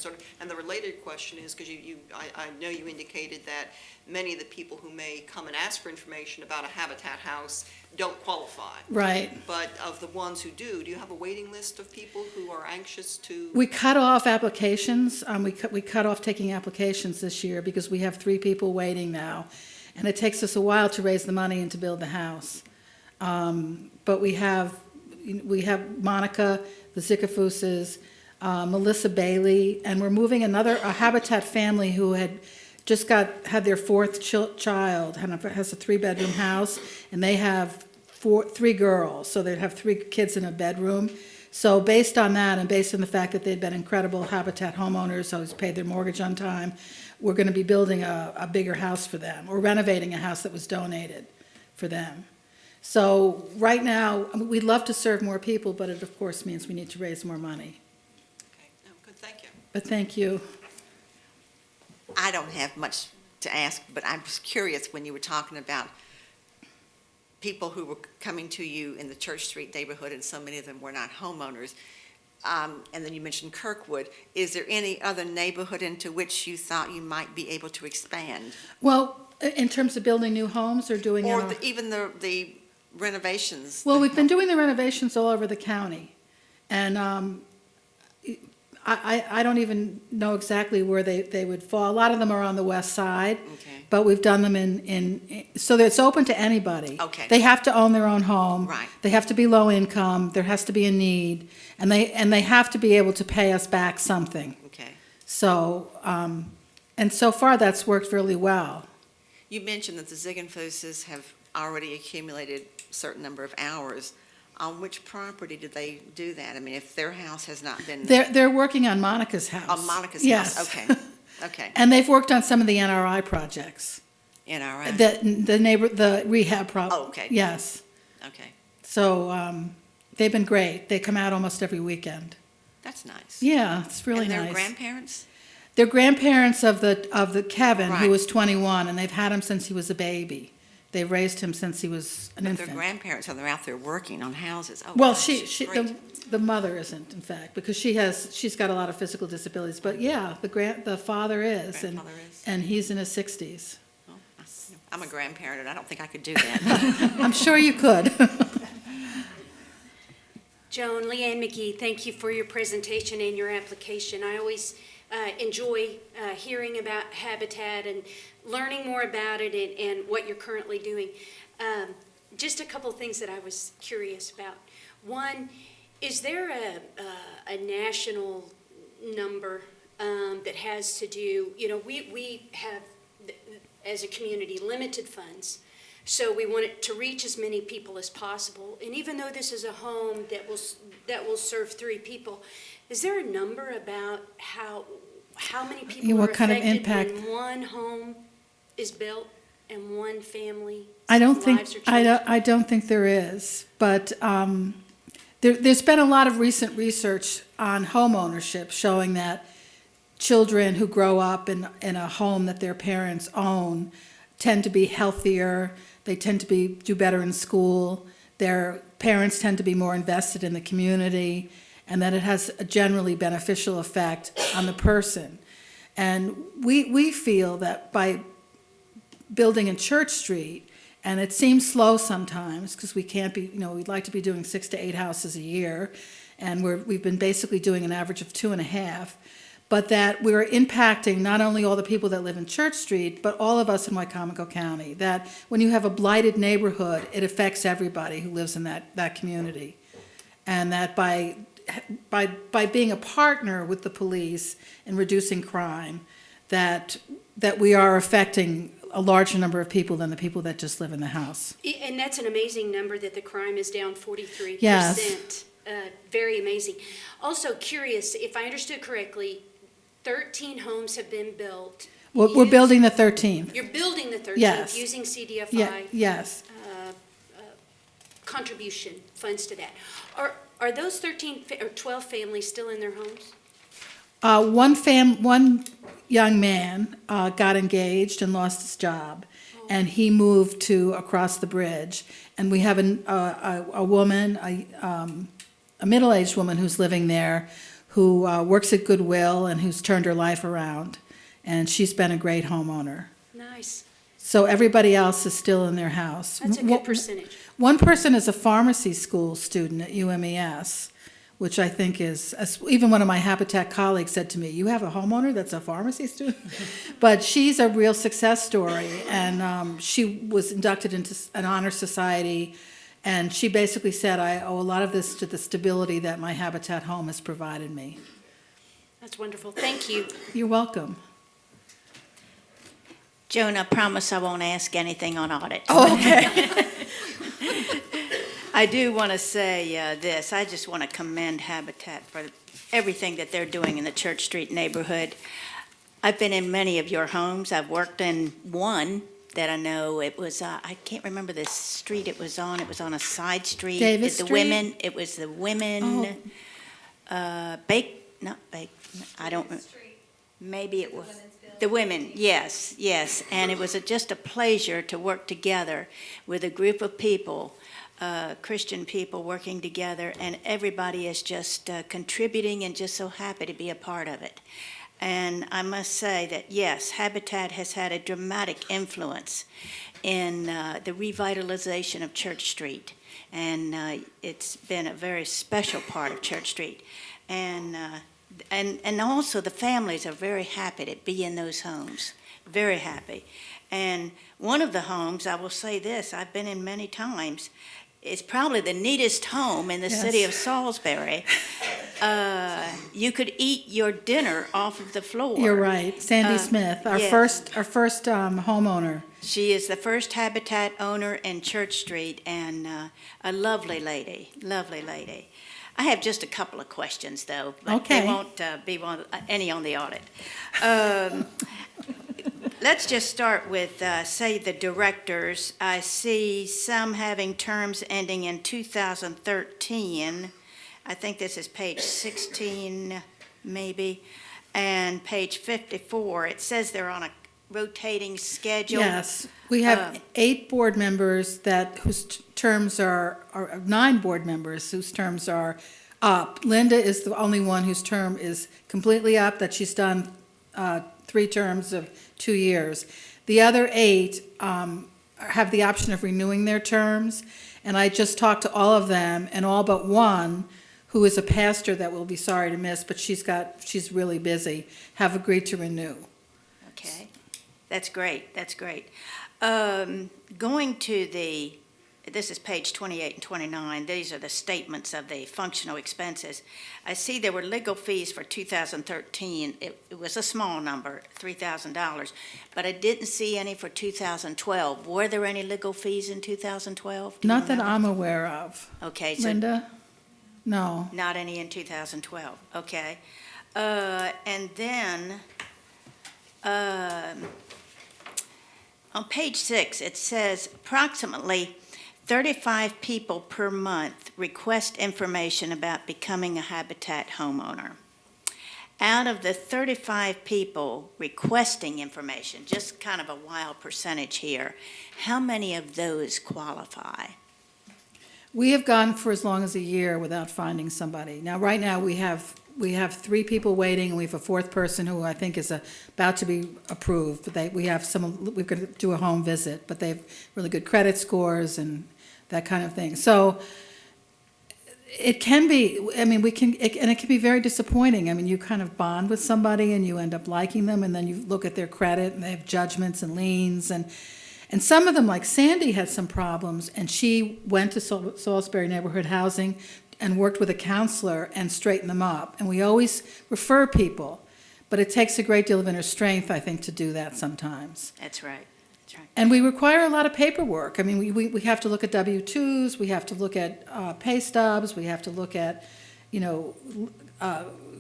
And the related question is, because I know you indicated that many of the people who may come and ask for information about a Habitat house don't qualify. Right. But of the ones who do you have a waiting list of people who are anxious to? We cut off applications. We cut off taking applications this year because we have 3 people waiting now, and it takes us a while to raise the money and to build the house. But we have Monica, the Zickafuses, Melissa Bailey, and we're moving a Habitat family who had just had their 4th child, has a 3-bedroom house, and they have 3 girls, so they'd have 3 kids in a bedroom. So based on that, and based on the fact that they've been incredible Habitat homeowners, always paid their mortgage on time, we're going to be building a bigger house for them, or renovating a house that was donated for them. So right now, we'd love to serve more people, but it of course means we need to raise more money. Okay, no, good, thank you. But thank you. I don't have much to ask, but I'm just curious when you were talking about people who were coming to you in the Church Street neighborhood, and so many of them were not homeowners, and then you mentioned Kirkwood. Is there any other neighborhood into which you thought you might be able to expand? Well, in terms of building new homes or doing Or it, even the renovations? well, we've been doing the renovations all over the county, and I don't even know exactly where they would fall. A lot of them are on the west side, Okay. but we've done them so that it's open to anybody. Okay. They have to own their own home. Right. They have to be low income. There has to be a need, and they have to be able to pay us back something. Okay. So, and so far that's worked really well. You mentioned that the Ziegenfuses have already accumulated a certain number of hours. On which property did they do that? I mean, if their house has not been... They're working on Monica's house. On Monica's Yes. house, okay, okay. And they've worked on some of the NRI projects. NRI, The rehab Oh, okay. Yes. okay, So they've been great. They come out almost every weekend. that's nice. Yeah, it's really And nice. their grandparents? They're grandparents of the Kevin, Right. who was 21, and they've had him since he was a baby. They've raised him since he was an But infant. their grandparents, and they're out there working on houses. Oh, Well, gosh, great. the mother isn't, in fact, because she's got a lot of physical disabilities. But yeah, the father is, Grandfather is. and he's in his 60s. Oh, I'm a grandparent, and I don't think I could do that. I'm sure you could. Joan, Leanne McGee, thank you for your presentation and your application. I always enjoy hearing about Habitat and learning more about it and what you're currently doing. Just a couple of things that I was curious about. One, is there a national number that has to do, we have, as a community, limited funds. So we want it to reach as many people as possible. And even though this is a home that will serve 3 people, is there a number about how many people What are kind of affected impact? when one home is built and one family I don't think lives are changed? I don't think there is, but there's been a lot of recent research on home ownership showing that children who grow up in a home that their parents own tend to be healthier. They tend to do better in school. Their parents tend to be more invested in the community, and that it has a generally beneficial effect on the person. And we feel that by building in Church Street, and it seems slow sometimes because we can't be, we'd like to be doing 6 to 8 houses a year, and we've been basically doing an average of 2.5, but that we're impacting not only all the people that live in Church Street, but all of us in Wycomico County, that when you have a blighted neighborhood, it affects everybody who lives in that community. And that by being a partner with the police in reducing crime, that we are affecting a larger number of people than the people that just live in the house. And that's an amazing number that the crime is down 43%. Yes. Very amazing. Also curious, if I understood correctly, 13 homes have been built. We're building the 13th. You're building the 13th Yes. using CDFI Yeah, yes. contribution funds to that. Are those 13 or 12 families still in their homes? One young man got engaged and lost his job, and he moved to across the bridge. And we have a woman, a middle-aged woman who's living there, who works at Goodwill and who's turned her life around. And she's been a great homeowner. Nice. So everybody else is still in their house. That's a good percentage. One person is a pharmacy school student at UMES, which I think is, even one of my Habitat colleagues said to me, "You have a homeowner that's a pharmacy student?" But she's a real success story, and she was inducted into an honor society, and she basically said, "I owe a lot of this to the stability that my Habitat home has provided me." That's wonderful. Thank you. You're welcome. Joan, I promise I won't ask anything on audit. Oh, okay. I do want to say this. I just want to commend Habitat for everything that they're doing in the Church Street neighborhood. I've been in many of your homes. I've worked in one that I know. It was, I can't remember the street it was on. It was on a side street. Davis The Street? women, it was the women, not Bake, I don't, maybe it was. The women, yes, yes. And it was just a pleasure to work together with a group of people, Christian people working together, and everybody is just contributing and just so happy to be a part of it. And I must say that, yes, Habitat has had a dramatic influence in the revitalization of Church Street. And it's been a very special part of Church Street. And also the families are very happy to be in those homes, very happy. And one of the homes, I will say this, I've been in many times, is probably the neatest home in the city of Salisbury. You could eat your dinner off of the floor. You're right. Sandy Smith, our yes. first homeowner. She is the first Habitat owner in Church Street, and a lovely lady, lovely lady. I have just a couple of questions, though, but Okay. they won't be any on the audit. Let's just start with, say, the directors. I see some having terms ending in 2013. I think this is page 16, maybe, and page 54. It says they're on a rotating schedule. Yes, we have 8 board members whose terms are 9 board members whose terms are up. Linda is the only one whose term is completely up, that she's done 3 terms of 2 years. The other 8 have the option of renewing their terms, and I just talked to all of them, and all but one, who is a pastor that we'll be sorry to miss, but she's really busy, have agreed to renew. Okay, that's great, that's great. Going to this is page 28 and 29, these are the statements of the functional expenses. I see there were legal fees for 2013. It was a small number, $3,000, but I didn't see any for 2012. Were there any legal fees in 2012? Do you Not that remember? I'm aware of. Okay, so Linda? No. not any in 2012, okay. And then, on page 6, it says approximately 35 people per month request information about becoming a Habitat homeowner. Out of the 35 people requesting information, just kind of a wild percentage here, how many of those qualify? We have gone for as long as a year without finding somebody. Now, right now, we have 3 people waiting, and we have a 4th person who I think is about to be approved. But we're going to do a home visit, but they have really good credit scores and that kind of thing. So it can be, I mean, and it can be very disappointing. I mean, you kind of bond with somebody and you end up liking them, and then you look at their credit and they have judgments and liens, and some of them, like Sandy, had some problems, and she went to Salisbury Neighborhood Housing and worked with a counselor and straightened them up. And we always refer people, but it takes a great deal of inner strength, I think, to do that sometimes. That's right, that's right. And we require a lot of paperwork. I mean, we have to look at W-2s, we have to look at pay stubs, we have to look at,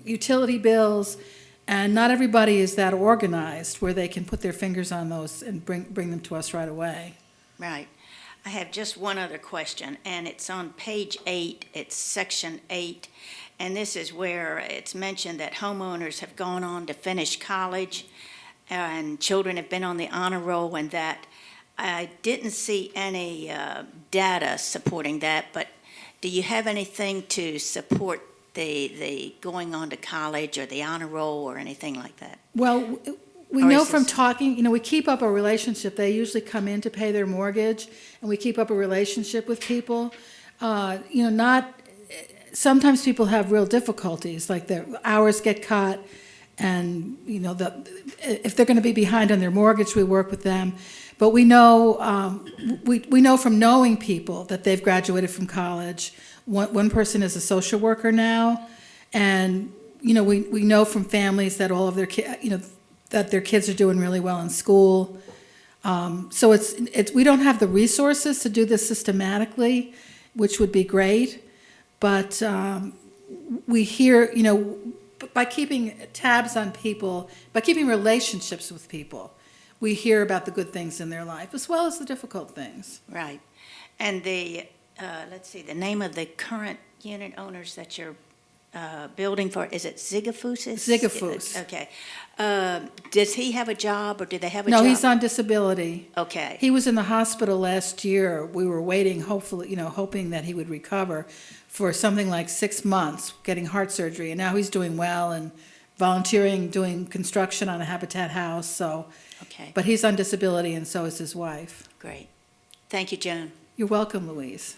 utility bills, and not everybody is that organized where they can put their fingers on those and bring them to us right away. Right. I have just one other question, and it's on page 8, it's section 8, and this is where it's mentioned that homeowners have gone on to finish college, and children have been on the honor roll, and that I didn't see any data supporting that, but do you have anything to support the going on to college or the honor roll or anything like that? Well, we Or know is from this- talking, we keep up a relationship. They usually come in to pay their mortgage, and we keep up a relationship with people. Sometimes people have real difficulties, like their hours get cut, and, if they're going to be behind on their mortgage, we work with them. But we know, we know from knowing people that they've graduated from college. One person is a social worker now, and, we know from families that all of their that their kids are doing really well in school. So we don't have the resources to do this systematically, which would be great. But we hear, by keeping tabs on people, by keeping relationships with people, we hear about the good things in their life as well as the difficult things. Right. And let's see, the name of the current unit owners that you're building for, is it Zigafoos? Zigafoos. Okay. Does he have a job or do they have a job? No, he's on disability. Okay. He was in the hospital last year. We were waiting, hopefully, hoping that he would recover for something like 6 months, getting heart surgery. And now he's doing well and volunteering, doing construction on a Habitat house. So, Okay. but he's on disability, and so is his wife. Great. Thank you, Joan. You're welcome, Louise.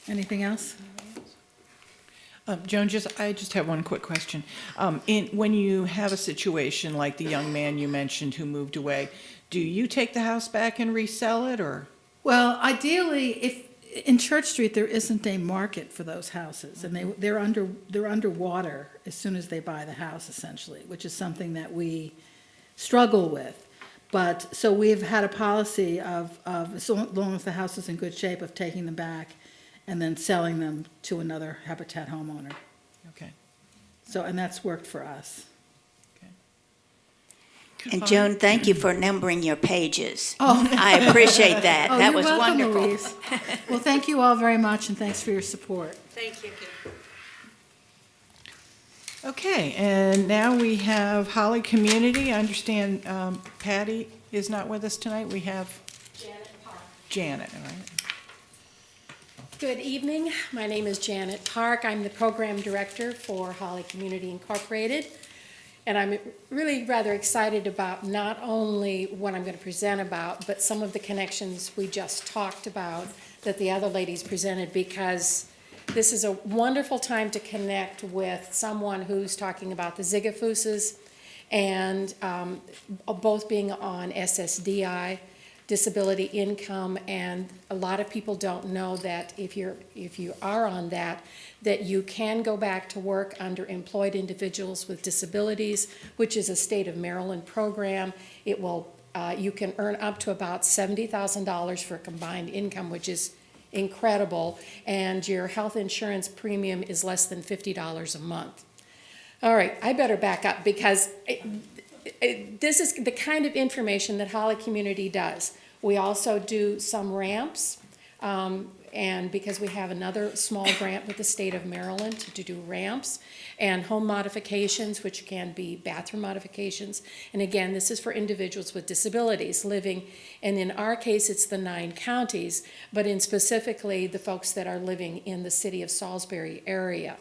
Anything else? Joan, I just have one quick question. When you have a situation like the young man you mentioned who moved away, do you take the house back and resell it, or? Well, ideally, if in Church Street there isn't a market for those houses, and they're underwater as soon as they buy the house, essentially, which is something that we struggle with. But so we've had a policy of as long as the house is in good shape, of taking them back and then selling them to another Habitat homeowner. Okay. So, and that's worked for us. And Joan, thank you for numbering your pages. Oh. I appreciate that. Oh, That you're was welcome, wonderful. Louise. Well, thank you all very much, and thanks for your support. Thank you. Okay, and now we have Holly Community. I understand Patty is not with us tonight. We have Janet Park. Janet, all right? Good evening. My name is Janet Park. I'm the program director for Holly Community Incorporated. And I'm really rather excited about not only what I'm going to present about, but some of the connections we just talked about that the other ladies presented, because this is a wonderful time to connect with someone who's talking about the Zigafooses, and both being on SSDI, disability income, and a lot of people don't know that if you are on that you can go back to work under Employed Individuals with Disabilities, which is a state of Maryland program. It will you can earn up to about $70,000 for combined income, which is incredible, and your health insurance premium is less than $50 a month. All right, I better back up, because this is the kind of information that Holly Community does. We also do some ramps, and because we have another small grant with the state of Maryland to do ramps, and home modifications, which can be bathroom modifications. And again, this is for individuals with disabilities living, and in our case, it's the 9 counties, but in specifically the folks that are living in the city of Salisbury area.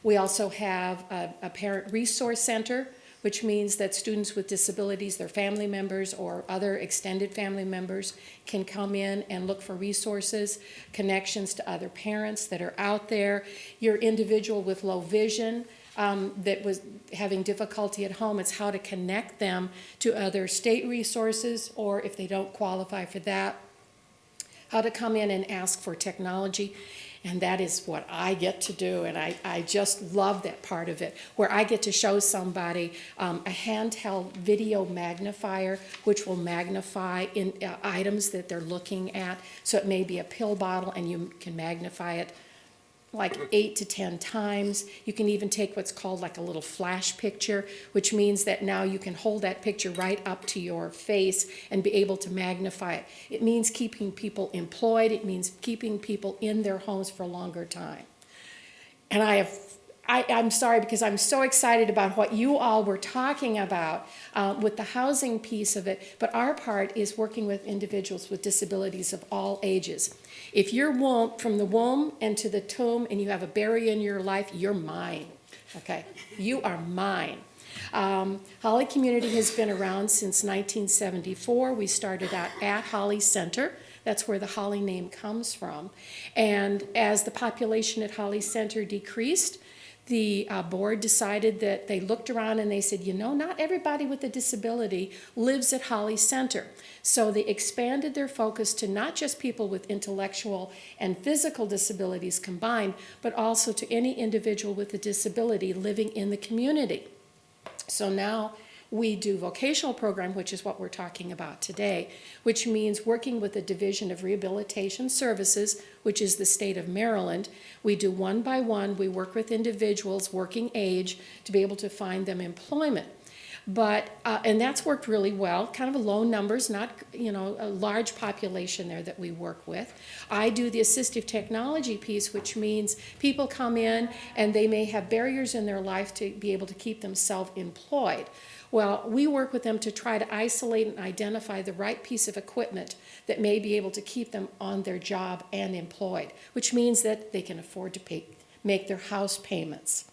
We also have a parent resource center, which means that students with disabilities, their family members, or other extended family members can come in and look for resources, connections to other parents that are out there. Your individual with low vision that was having difficulty at home, it's how to connect them to other state resources, or if they don't qualify for that, how to come in and ask for technology. And that is what I get to do, and I just love that part of it, where I get to show somebody a handheld video magnifier, which will magnify in items that they're looking at. So it may be a pill bottle, and you can magnify it like 8 to 10 times. You can even take what's called like a little flash picture, which means that now you can hold that picture right up to your face and be able to magnify it. It means keeping people employed. It means keeping people in their homes for a longer time. And I I'm sorry because I'm so excited about what you all were talking about with the housing piece of it, but our part is working with individuals with disabilities of all ages. If you're from the womb and to the tomb and you have a barrier in your life, you're mine, okay? You are mine. Holly Community has been around since 1974. We started out at Holly Center. That's where the Holly name comes from. And as the population at Holly Center decreased, the board decided that they looked around and they said, you know, not everybody with a disability lives at Holly Center. So they expanded their focus to not just people with intellectual and physical disabilities combined, but also to any individual with a disability living in the community. So now we do vocational program, which is what we're talking about today, which means working with the Division of Rehabilitation Services, which is the state of Maryland. We do one by one. We work with individuals working age to be able to find them employment. But, and that's worked really well, kind of low numbers, not, you know, a large population there that we work with. I do the assistive technology piece, which means people come in and they may have barriers in their life to be able to keep themselves employed. Well, we work with them to try to isolate and identify the right piece of equipment that may be able to keep them on their job and employed, which means that they can afford to make their house payments.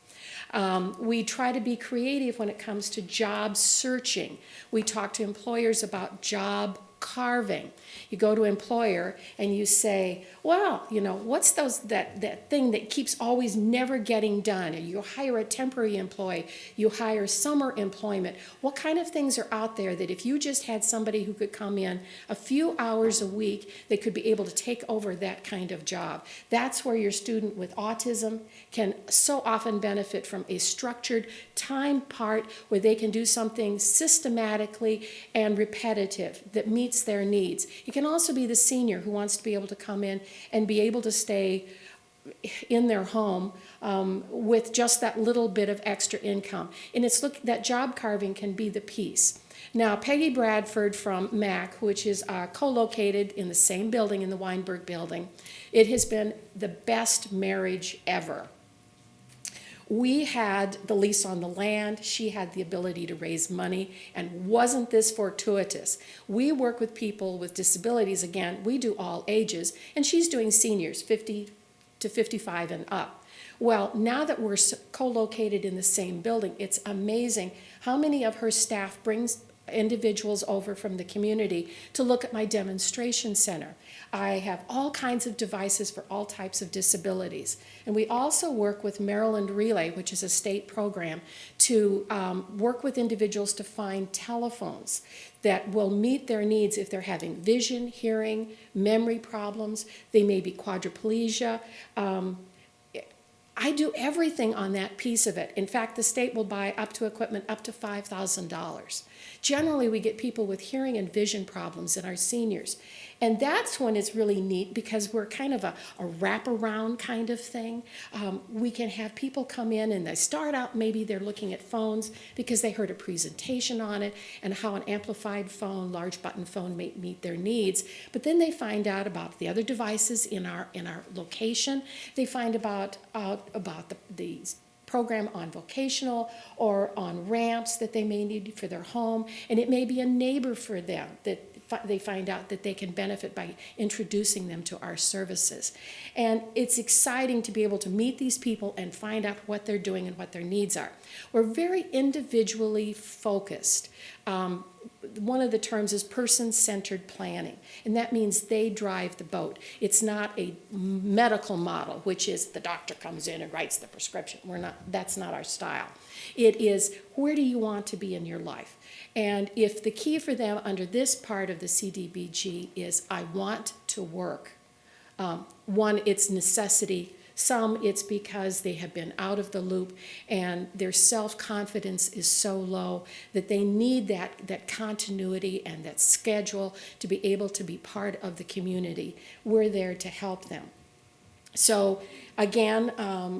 We try to be creative when it comes to job searching. We talk to employers about job carving. You go to an employer and you say, well, you know, what's that thing that keeps always never getting done? Or you hire a temporary employee, you hire summer employment. What kind of things are out there that if you just had somebody who could come in a few hours a week, they could be able to take over that kind of job? That's where your student with autism can so often benefit from a structured time part where they can do something systematically and repetitive that meets their needs. It can also be the senior who wants to be able to come in and be able to stay in their home with just that little bit of extra income. And it's that job carving can be the piece. Now, Peggy Bradford from MAC, which is co-located in the same building, in the Weinberg building, it has been the best marriage ever. We had the lease on the land. She had the ability to raise money. And wasn't this fortuitous? We work with people with disabilities. Again, we do all ages. And she's doing seniors, 50 to 55 and up. Well, now that we're co-located in the same building, it's amazing how many of her staff brings individuals over from the community to look at my demonstration center. I have all kinds of devices for all types of disabilities. And we also work with Maryland Relay, which is a state program, to work with individuals to find telephones that will meet their needs if they're having vision, hearing, memory problems. They may be quadriplegia. I do everything on that piece of it. In fact, the state will buy up to equipment up to $5,000. Generally, we get people with hearing and vision problems in our seniors. And that's when it's really neat because we're kind of a wraparound kind of thing. We can have people come in and they start out, maybe they're looking at phones because they heard a presentation on it and how an amplified phone, large button phone may meet their needs. But then they find out about the other devices in our location. They find about the program on vocational or on ramps that they may need for their home. And it may be a neighbor for them that they find out that they can benefit by introducing them to our services. And it's exciting to be able to meet these people and find out what they're doing and what their needs are. We're very individually focused. One of the terms is person-centered planning, and that means they drive the boat. It's not a medical model, which is the doctor comes in and writes the prescription. That's not our style. It is, where do you want to be in your life? And if the key for them under this part of the CDBG is, I want to work. One, it's necessity. Some, it's because they have been out of the loop and their self-confidence is so low that they need that continuity and that schedule to be able to be part of the community. We're there to help them. So Again,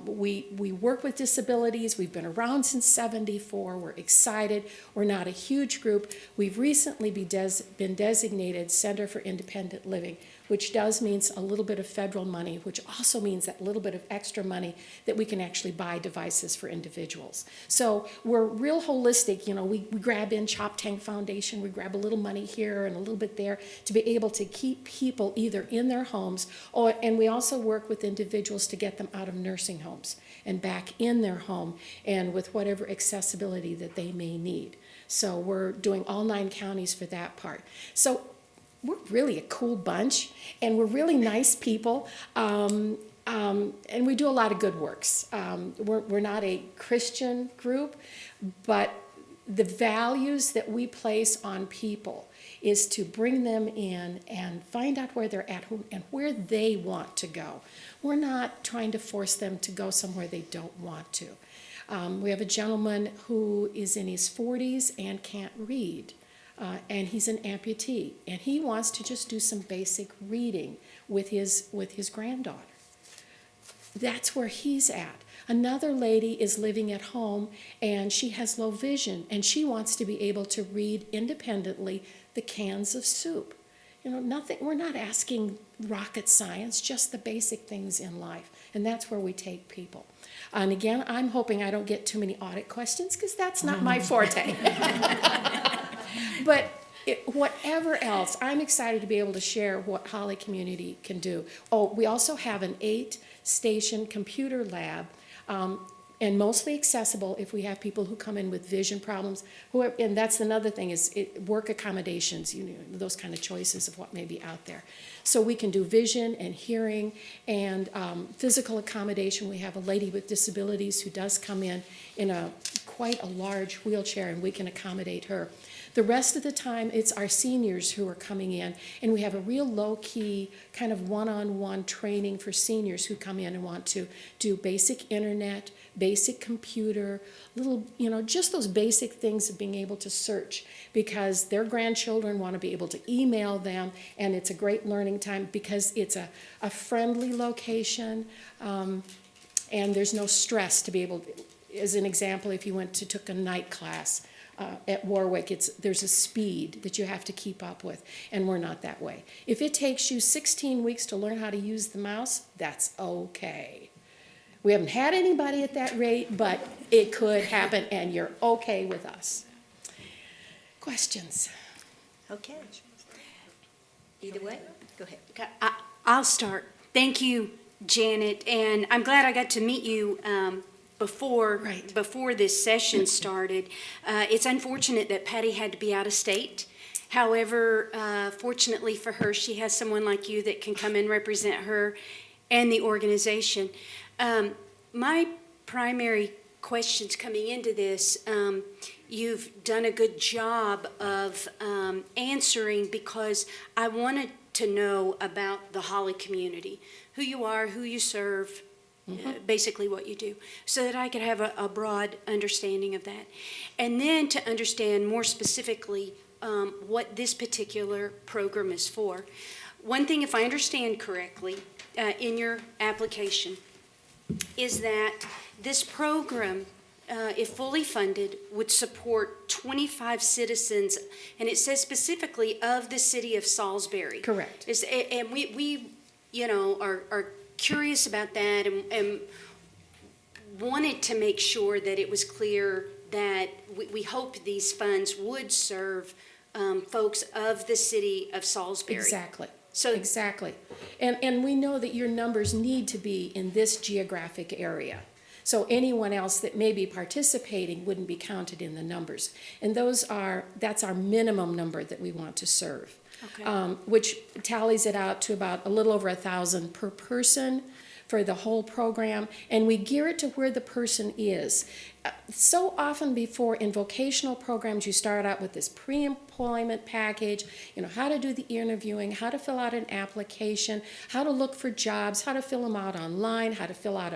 we work with disabilities. We've been around since '74. We're excited. We're not a huge group. We've recently been designated Center for Independent Living, which does mean a little bit of federal money, which also means that little bit of extra money that we can actually buy devices for individuals. So we're real holistic. You know, we grab in Chop Tank Foundation, we grab a little money here and a little bit there to be able to keep people either in their homes, and we also work with individuals to get them out of nursing homes and back in their home and with whatever accessibility that they may need. So we're doing all 9 counties for that part. So we're really a cool bunch, and we're really nice people, and we do a lot of good works. We're not a Christian group, but the values that we place on people is to bring them in and find out where they're at and where they want to go. We're not trying to force them to go somewhere they don't want to. We have a gentleman who is in his 40s and can't read. And he's an amputee, and he wants to just do some basic reading with his granddaughter. That's where he's at. Another lady is living at home, and she has low vision, and she wants to be able to read independently the cans of soup. You know, nothing. We're not asking rocket science, just the basic things in life, and that's where we take people. And again, I'm hoping I don't get too many audit questions, because that's not my forte. But whatever else, I'm excited to be able to share what Holly Community can do. Oh, we also have an 8-station computer lab, and mostly accessible if we have people who come in with vision problems. And that's another thing, is work accommodations, you know, those kind of choices of what may be out there. So we can do vision and hearing and physical accommodation. We have a lady with disabilities who does come in quite a large wheelchair, and we can accommodate her. The rest of the time, it's our seniors who are coming in, and we have a real low-key kind of one-on-one training for seniors who come in and want to do basic internet, basic computer, little, you know, just those basic things of being able to search, because their grandchildren want to be able to email them, and it's a great learning time because it's a friendly location, and there's no stress to be able to, as an example, if you took a night class, at Warwick, there's a speed that you have to keep up with, and we're not that way. If it takes you 16 weeks to learn how to use the mouse, that's okay. We haven't had anybody at that rate, but it could happen, and you're okay with us. Questions? Okay. Either way, go ahead. Okay, I'll start. Thank you, Janet, and I'm glad I got to meet you before this session started. It's unfortunate that Patty had to be out of state. However, fortunately for her, she has someone like you that can come and represent her and the organization. My primary questions coming into this, you've done a good job of answering, because I wanted to know about the Holly community, who you are, who you serve, basically what you do, so that I could have a broad understanding of that. And then to understand more specifically what this particular program is for. One thing, if I understand correctly, in your application, is that this program, if fully funded, would support 25 citizens, and it says specifically of the city of Salisbury. Correct. And we you know, are curious about that, and wanted to make sure that it was clear that we hoped these funds would serve folks of the city of Salisbury. Exactly. So exactly. And we know that your numbers need to be in this geographic area. So anyone else that may be participating wouldn't be counted in the numbers. And that's our minimum number that we want to serve. Okay. Which tallies it out to about a little over 1,000 per person for the whole program, and we gear it to where the person is. So often before in vocational programs, you start out with this pre-employment package, you know, how to do the interviewing, how to fill out an application, how to look for jobs, how to fill them out online, how to fill out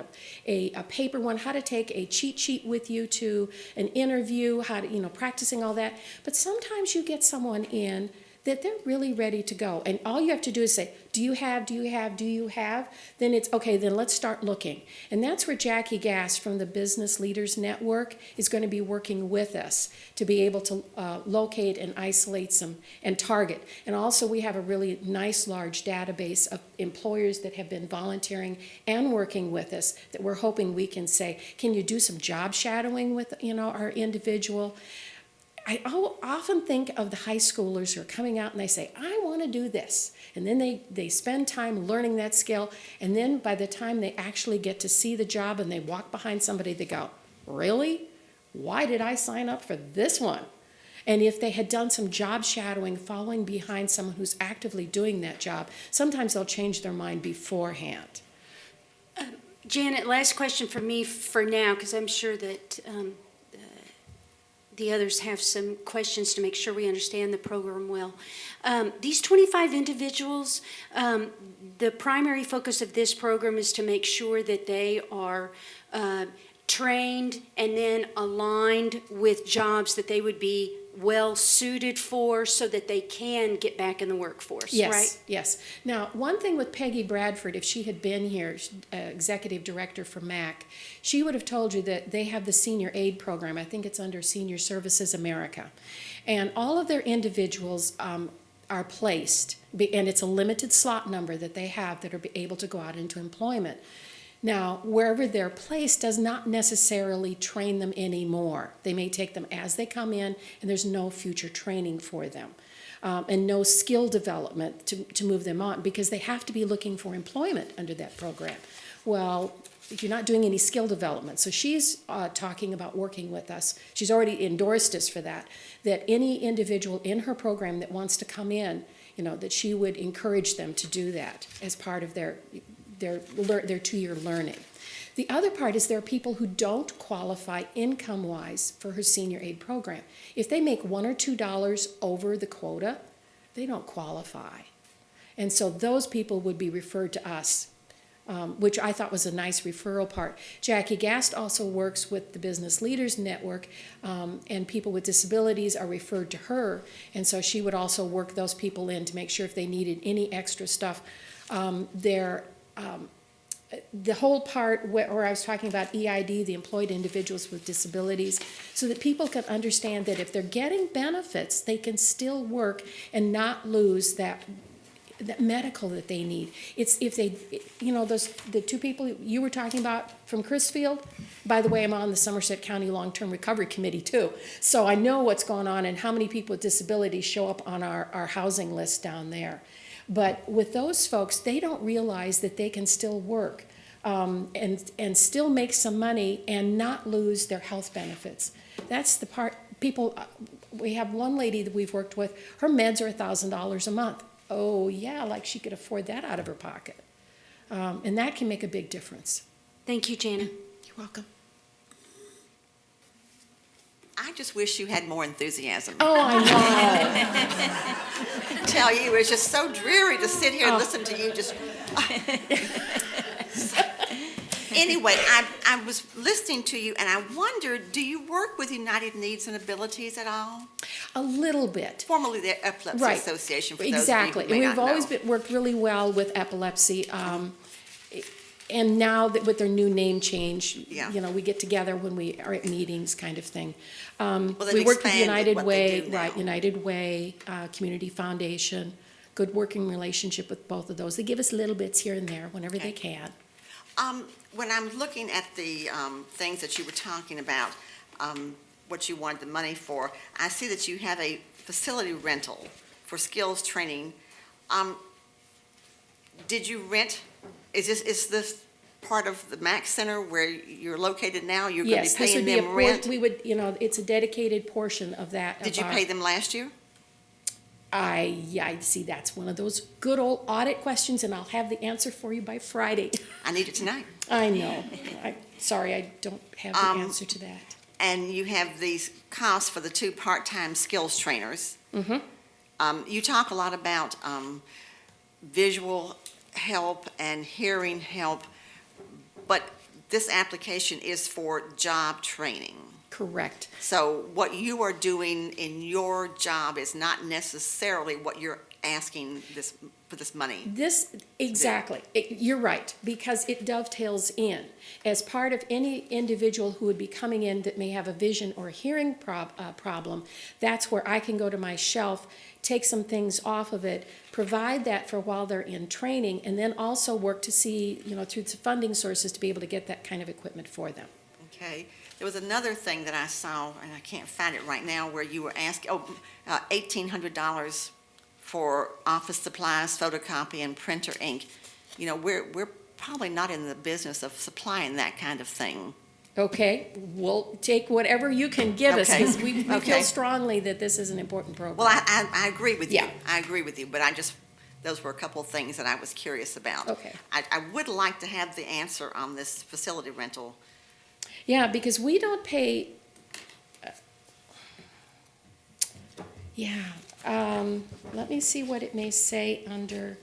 a paper one, how to take a cheat sheet with you to an interview, how to, you know, practicing all that. But sometimes you get someone in that they're really ready to go. And all you have to do is say, do you have? Then it's, okay, then let's start looking. And that's where Jackie Gass from the Business Leaders Network is going to be working with us to be able to locate and isolate some and target. And also we have a really nice large database of employers that have been volunteering and working with us that we're hoping we can say, can you do some job shadowing with, our individual? I often think of the high schoolers who are coming out and they say, I want to do this. And then they spend time learning that skill. And then by the time they actually get to see the job and they walk behind somebody, they go, really? Why did I sign up for this one? And if they had done some job shadowing, following behind someone who's actively doing that job, sometimes they'll change their mind beforehand. Janet, last question for me for now, because I'm sure that the others have some questions to make sure we understand the program well. These 25 individuals, the primary focus of this program is to make sure that they are trained and then aligned with jobs that they would be well suited for so that they can get back in the workforce, Yes, right? yes. Now, one thing with Peggy Bradford, if she had been here, executive director for MAC, she would have told you that they have the senior aid program. I think it's under Senior Services America. And all of their individuals are placed, and it's a limited slot number that they have that are able to go out into employment. Now, wherever they're placed does not necessarily train them anymore. They may take them as they come in, and there's no future training for them, and no skill development to move them on, because they have to be looking for employment under that program. Well, if you're not doing any skill development, so she's talking about working with us. She's already endorsed us for that any individual in her program that wants to come in, that she would encourage them to do that as part of their 2-year learning. The other part is there are people who don't qualify income-wise for her senior aid program. If they make $1 or $2 over the quota, they don't qualify. And so those people would be referred to us, which I thought was a nice referral part. Jackie Gast also works with the Business Leaders Network, and people with disabilities are referred to her, and so she would also work those people in to make sure if they needed any extra stuff. The whole part where I was talking about EID, the employed individuals with disabilities, so that people can understand that if they're getting benefits, they can still work and not lose that medical that they need. It's if they, the two people you were talking about from Chrisfield, by the way, I'm on the Somerset County Long-Term Recovery Committee too, so I know what's going on and how many people with disabilities show up on our housing list down there. But with those folks, they don't realize that they can still work and still make some money and not lose their health benefits. That's the part people, we have one lady that we've worked with, her meds are $1,000 a month. Oh yeah, like she could afford that out of her pocket. And that can make a big difference. Thank you, Janet. You're welcome. I just wish you had more enthusiasm. Oh, I know. Tell you, it's just so dreary to sit here and listen to you just. Anyway, I was listening to you and I wondered, do you work with United Needs and Abilities at all? A little bit. Formerly the Epilepsy Right. Association, for Exactly. those of you who may And we've not always know. worked really well with epilepsy. And now that with their new name change, Yeah. we get together when we are at meetings, kind of thing. they've We work with expanded United what they Way, do now. right? United Way, Community Foundation, good working relationship with both of those. They give us little bits here and there whenever they can. When I'm looking at the things that you were talking about, what you wanted the money for, I see that you have a facility rental for skills training. Did you rent? Is this part of the MAC Center where you're located now? You're going to Yes, be this paying would be them rent? we would, it's a dedicated portion of that. Did you pay them last year? I see, that's one of those good old audit questions, and I'll have the answer for you by Friday. I need it tonight. I know. Sorry, I don't have the answer to that. And you have these costs for the 2 part-time skills trainers. Mm-hmm. You talk a lot about visual help and hearing help, but this application is for job training. Correct. So what you are doing in your job is not necessarily what you're asking for this money. Exactly. You're right, because it dovetails in. As part of any individual who would be coming in that may have a vision or hearing problem, that's where I can go to my shelf, take some things off of it, provide that for while they're in training, and then also work to see, through the funding sources to be able to get that kind of equipment for them. Okay. There was another thing that I saw, and I can't find it right now, where you were asking, $1,800 for office supplies, photocopy, and printer ink. We're probably not in the business of supplying that kind of thing. Okay, we'll take whatever you can give us, Okay. because we Okay. feel strongly that this is an important program. Well, I agree with you. Yeah. I agree with you, but those were a couple of things that I was curious about. Okay. I would like to have the answer on this facility rental. Yeah, because we don't pay, let me see what it may say under.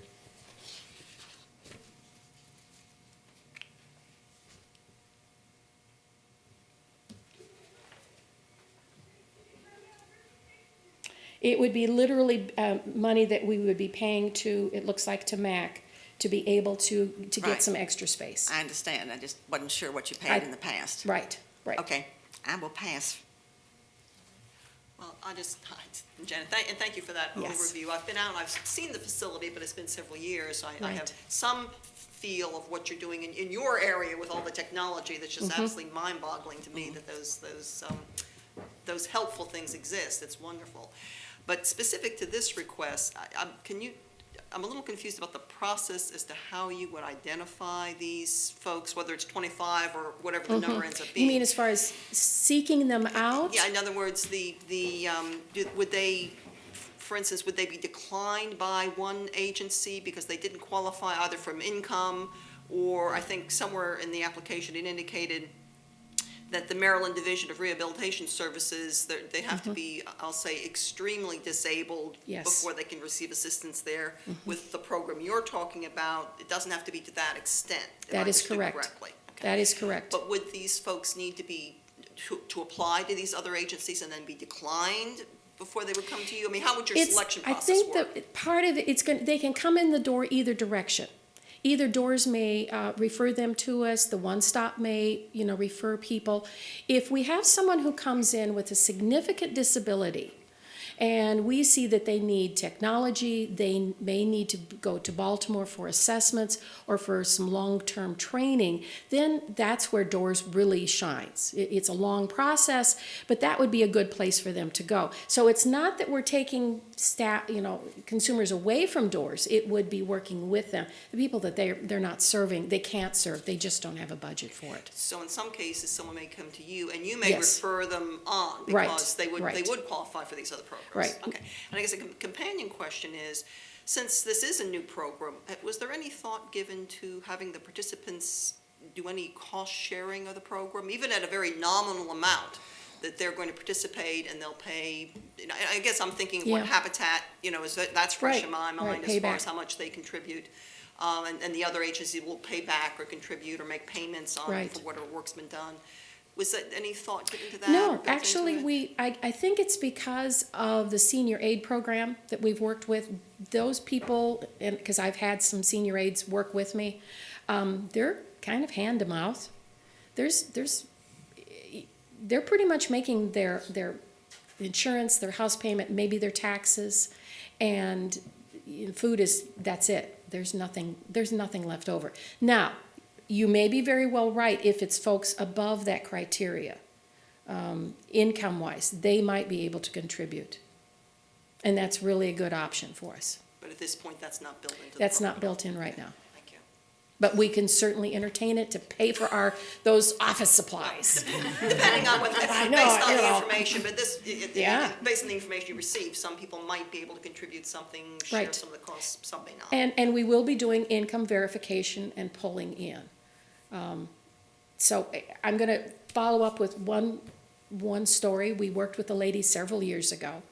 It would be literally money that we would be paying to, it looks like, to MAC to be able to get Right. some extra space. I understand. I just wasn't sure what you paid in the past. Right, right. Okay, I will pass. Well, Janet, and thank you for that Yes. overview. I've been out, and I've seen the facility, but it's been several years. I Right. have some feel of what you're doing in your area with all the technology that's just Mm-hmm. absolutely mind-boggling to me that those helpful things exist. It's wonderful. But specific to this request, I'm a little confused about the process as to how you would identify these folks, whether it's 25 or whatever the number ends up being. Mm-hmm. You mean as far as seeking them out? Yeah, in other words, would they, for instance, would they be declined by one agency because they didn't qualify either from income, or I think somewhere in the application it indicated that the Maryland Division of Rehabilitation Services, they have to be, I'll say, extremely disabled Yes. before they can receive assistance there. With the program you're talking about, it doesn't have to be to that extent, if I That is understood correct. correctly. Okay. That is correct. But would these folks need to apply to these other agencies and then be declined before they would come to you? I mean, how would your selection process work? I think that part of it, they can come in the door either direction. Either doors may refer them to us, the One Stop may, refer people. If we have someone who comes in with a significant disability, and we see that they need technology, they may need to go to Baltimore for assessments or for some long-term training, then that's where Doors really shines. It's a long process, but that would be a good place for them to go. So it's not that we're taking consumers away from Doors. It would be working with them. The people that they're not serving, they can't serve. They just don't have a budget for it. So in some cases, someone may come to you, and you may Yes. refer them on Right, because they right. would qualify for these other programs. Right. Okay. And I guess a companion question is, since this is a new program, was there any thought given to having the participants do any cost sharing of the program, even at a very nominal amount, that they're going to participate and they'll pay? I guess I'm thinking of what Yeah. Habitat, that's fresh Right, in my right, mind as far payback. as how much they contribute. And the other agency will pay back or contribute or make payments on Right. for whatever work's been done. Was that any thought given to that? or No, built into actually, it? I think it's because of the senior aid program that we've worked with. Those people, and because I've had some senior aides work with me, they're kind of hand to mouth. They're pretty much making their insurance, their house payment, maybe their taxes, and food that's it. There's nothing left over. Now, you may be very well right if it's folks above that criteria, income-wise, they might be able to contribute. And that's really a good option for us. But at this point, that's not built into the That's not program. built in right now. Thank you. But we can certainly entertain it to pay for those office supplies. Depending on what, I know, based on the know. information, but Yeah. based on the information you receive, some people might be able to contribute something, share Right. some of the costs, some may not. And we will be doing income verification and pulling in. So I'm going to follow up with one story. We worked with a lady several years ago,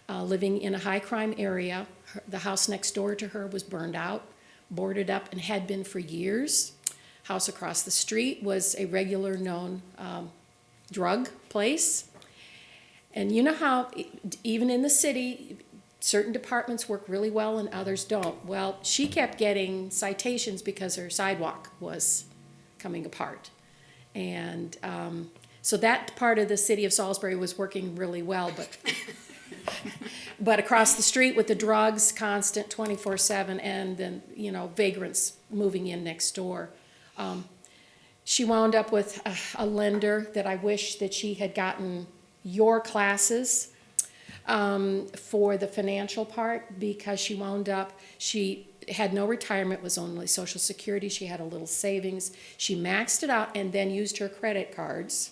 living in a high-crime area. The house next door to her was burned out, boarded up, and had been for years. House across the street was a regular known drug place. And you know how, even in the city, certain departments work really well and others don't. Well, she kept getting citations because her sidewalk was coming apart. And so that part of the city of Salisbury was working really well, but across the street with the drugs, constant 24/7, and then, vagrants moving in next door. She wound up with a lender that I wish that she had gotten your classes for the financial part, because she had no retirement, was only Social Security. She had a little savings. She maxed it out and then used her credit cards,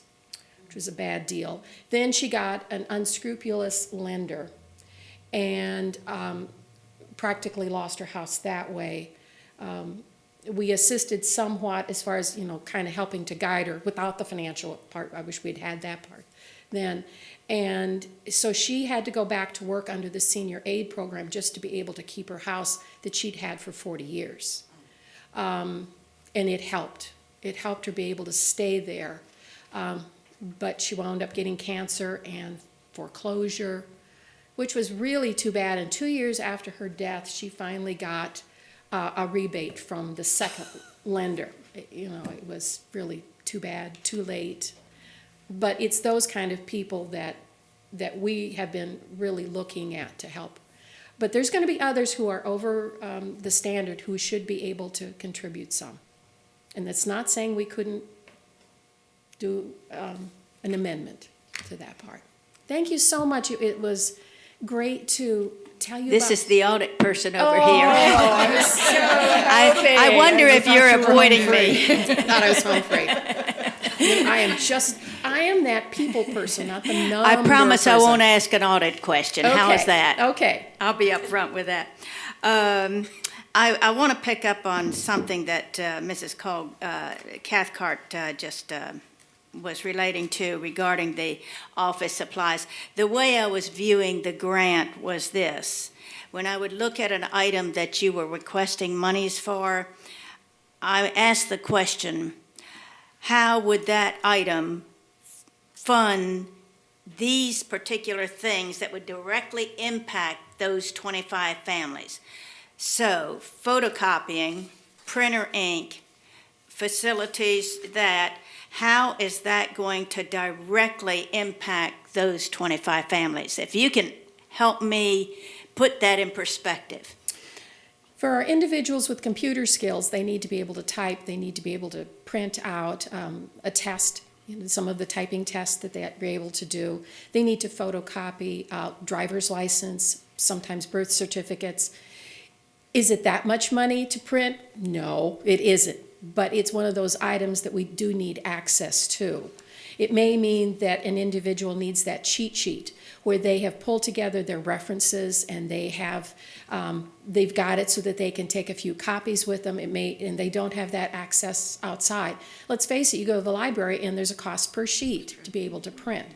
which was a bad deal. Then she got an unscrupulous lender and practically lost her house that way. We assisted somewhat as far as, kind of helping to guide her without the financial part. I wish we'd had that part then. And so she had to go back to work under the senior aid program just to be able to keep her house that she'd had for 40 years. And it helped. It helped her be able to stay there. But she wound up getting cancer and foreclosure, which was really too bad. And 2 years after her death, she finally got a rebate from the second lender. It was really too bad, too late. But it's those kind of people that we have been really looking at to help. But there's going to be others who are over the standard who should be able to contribute some. And that's not saying we couldn't do an amendment to that part. Thank you so much. It was great to tell you This about... is the audit person over here. I'm so happy. I wonder if you're avoiding me. Thought I was home free. I am that people person, not the number I promise I person. won't ask an audit question. How is Okay, that? Okay. I'll be up front with that. I want to pick up on something that Mrs. Cathcart just was relating to regarding the office supplies. The way I was viewing the grant was this. When I would look at an item that you were requesting monies for, I asked the question, how would that item fund these particular things that would directly impact those 25 families? So photocopying, printer ink, facilities, how is that going to directly impact those 25 families? If you can help me put that in perspective. For our individuals with computer skills, they need to be able to type, they need to be able to print out a test, some of the typing tests that they're able to do. They need to photocopy driver's license, sometimes birth certificates. Is it that much money to print? No, it isn't. But it's one of those items that we do need access to. It may mean that an individual needs that cheat sheet where they have pulled together their references and they've got it so that they can take a few copies with them. And they don't have that access outside. Let's face it, you go to the library and there's a cost per sheet to be able to print.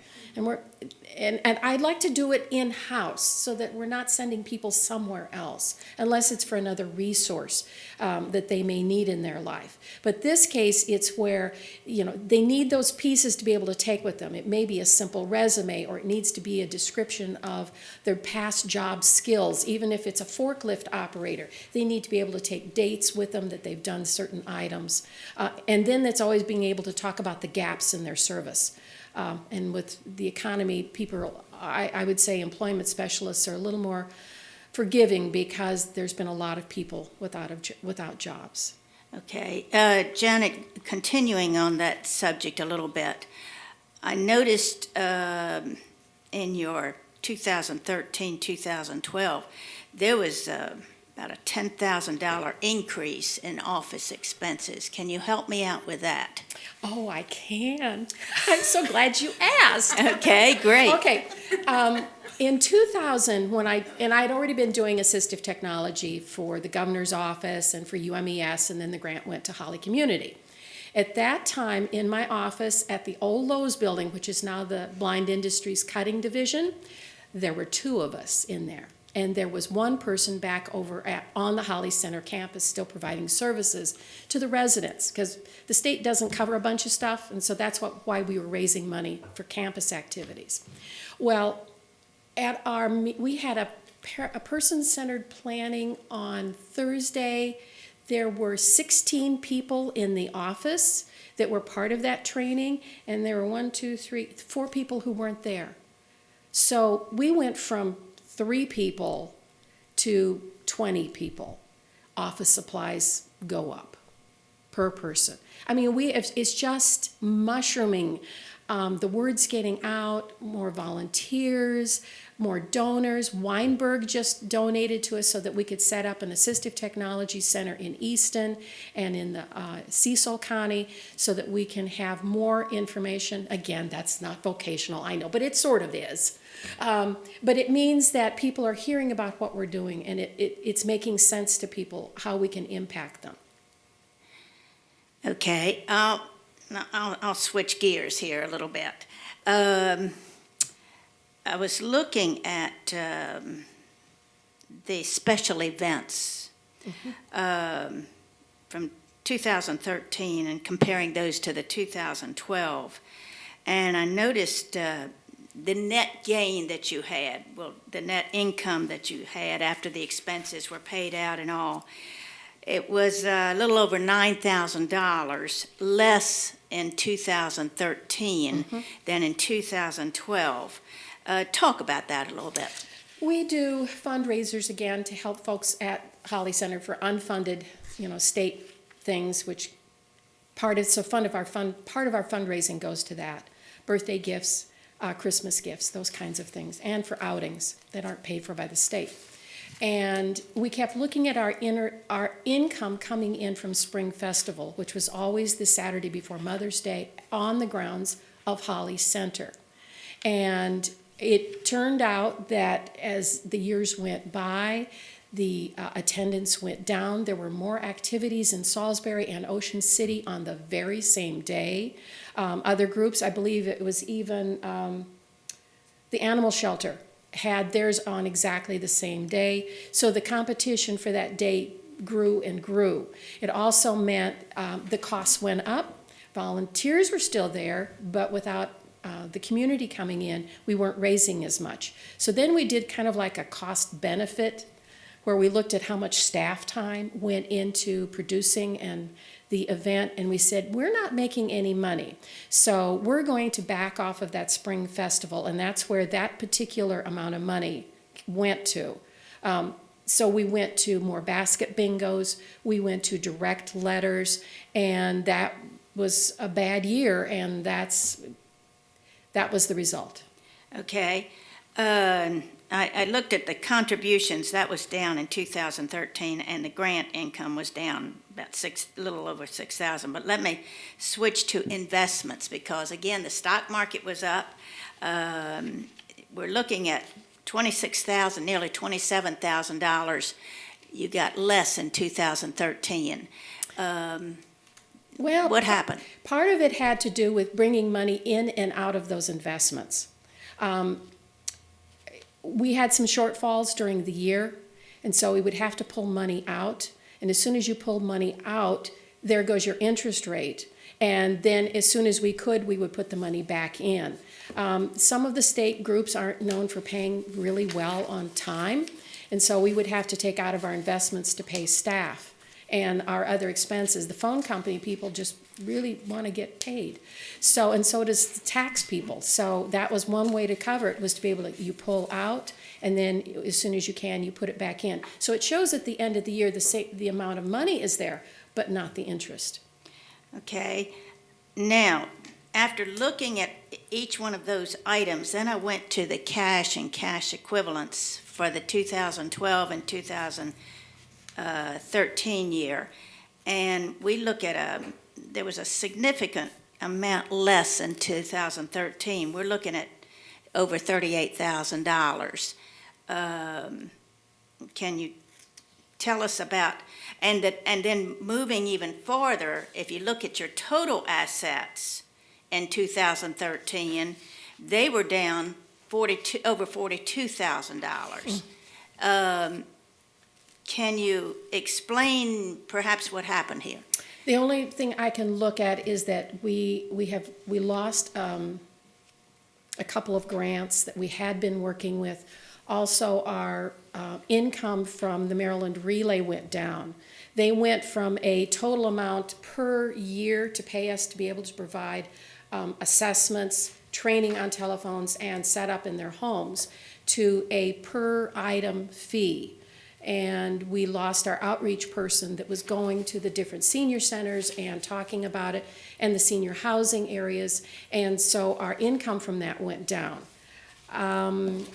And I'd like to do it in-house so that we're not sending people somewhere else, unless it's for another resource that they may need in their life. But this case, it's where, they need those pieces to be able to take with them. It may be a simple resume, or it needs to be a description of their past job skills. Even if it's a forklift operator, they need to be able to take dates with them that they've done certain items. And then it's always being able to talk about the gaps in their service. And with the economy, people, I would say employment specialists are a little more forgiving because there's been a lot of people without jobs. Okay. Janet, continuing on that subject a little bit, I noticed in your 2013-2012, there was about a $10,000 increase in office expenses. Can you help me out with that? Oh, I can. I'm so glad you asked. Okay, great. Okay. In 2000, I'd already been doing assistive technology for the governor's office and for UMES, and then the grant went to Holly Community. At that time, in my office at the old Lowe's building, which is now the Blind Industries Cutting Division, there were 2 of us in there. And there was one person back on the Holly Center campus still providing services to the residents, because the state doesn't cover a bunch of stuff, and so that's why we were raising money for campus activities. Well, we had a person-centered planning on Thursday. There were 16 people in the office that were part of that training, and there were 4 people who weren't there. So we went from 3 people to 20 people. Office supplies go up per person. I mean, it's just mushrooming. The word's getting out, more volunteers, more donors. Weinberg just donated to us so that we could set up an assistive technology center in Easton and in the Cecil County so that we can have more information. Again, that's not vocational, I know, but it sort of is. But it means that people are hearing about what we're doing, and it's making sense to people how we can impact them. Okay, I'll switch gears here a little bit. I was looking at the special events from 2013 and comparing those to the 2012, and I noticed the net gain that you had, the net income that you had after the expenses were paid out and all. It was a little over $9,000 less in 2013 than in 2012. Talk about that a little bit. We do fundraisers again to help folks at Holly Center for unfunded, state things, which part of our fundraising goes to that. Birthday gifts, Christmas gifts, those kinds of things, and for outings that aren't paid for by the state. And we kept looking at our income coming in from Spring Festival, which was always the Saturday before Mother's Day on the grounds of Holly Center. And it turned out that as the years went by, the attendance went down. There were more activities in Salisbury and Ocean City on the very same day. Other groups, I believe it was even the animal shelter had theirs on exactly the same day. So the competition for that day grew and grew. It also meant the costs went up. Volunteers were still there, but without the community coming in, we weren't raising as much. So then we did kind of like a cost benefit where we looked at how much staff time went into producing and the event, and we said, we're not making any money. So we're going to back off of that spring festival, and that's where that particular amount of money went to. So we went to more basket bingos, we went to direct letters, and that was a bad year, and that was the result. Okay. I looked at the contributions. That was down in 2013, and the grant income was down about a little over 6,000. But let me switch to investments because, again, the stock market was up. We're looking at $26,000, nearly $27,000. You got less in 2013. Well, what happened? Part of it had to do with bringing money in and out of those investments. We had some shortfalls during the year, and so we would have to pull money out. And as soon as you pull money out, there goes your interest rate. And then as soon as we could, we would put the money back in. Some of the state groups aren't known for paying really well on time, and so we would have to take out of our investments to pay staff and our other expenses. The phone company people just really want to get paid. So does the tax people. So that was one way to cover it, was to be able to, you pull out, and then as soon as you can, you put it back in. So it shows at the end of the year the amount of money is there, but not the interest. Okay. Now, after looking at each one of those items, then I went to the cash and cash equivalents for the 2012 and 2013 year. And we look at there was a significant amount less in 2013. We're looking at over $38,000. Can you tell us about, and then moving even farther, if you look at your total assets in 2013, they were down over $42,000. Can you explain perhaps what happened here? The only thing I can look at is that we lost a couple of grants that we had been working with. Also, our income from the Maryland Relay went down. They went from a total amount per year to pay us to be able to provide assessments, training on telephones, and setup in their homes to a per item fee. And we lost our outreach person that was going to the different senior centers and talking about it and the senior housing areas, and so our income from that went down. And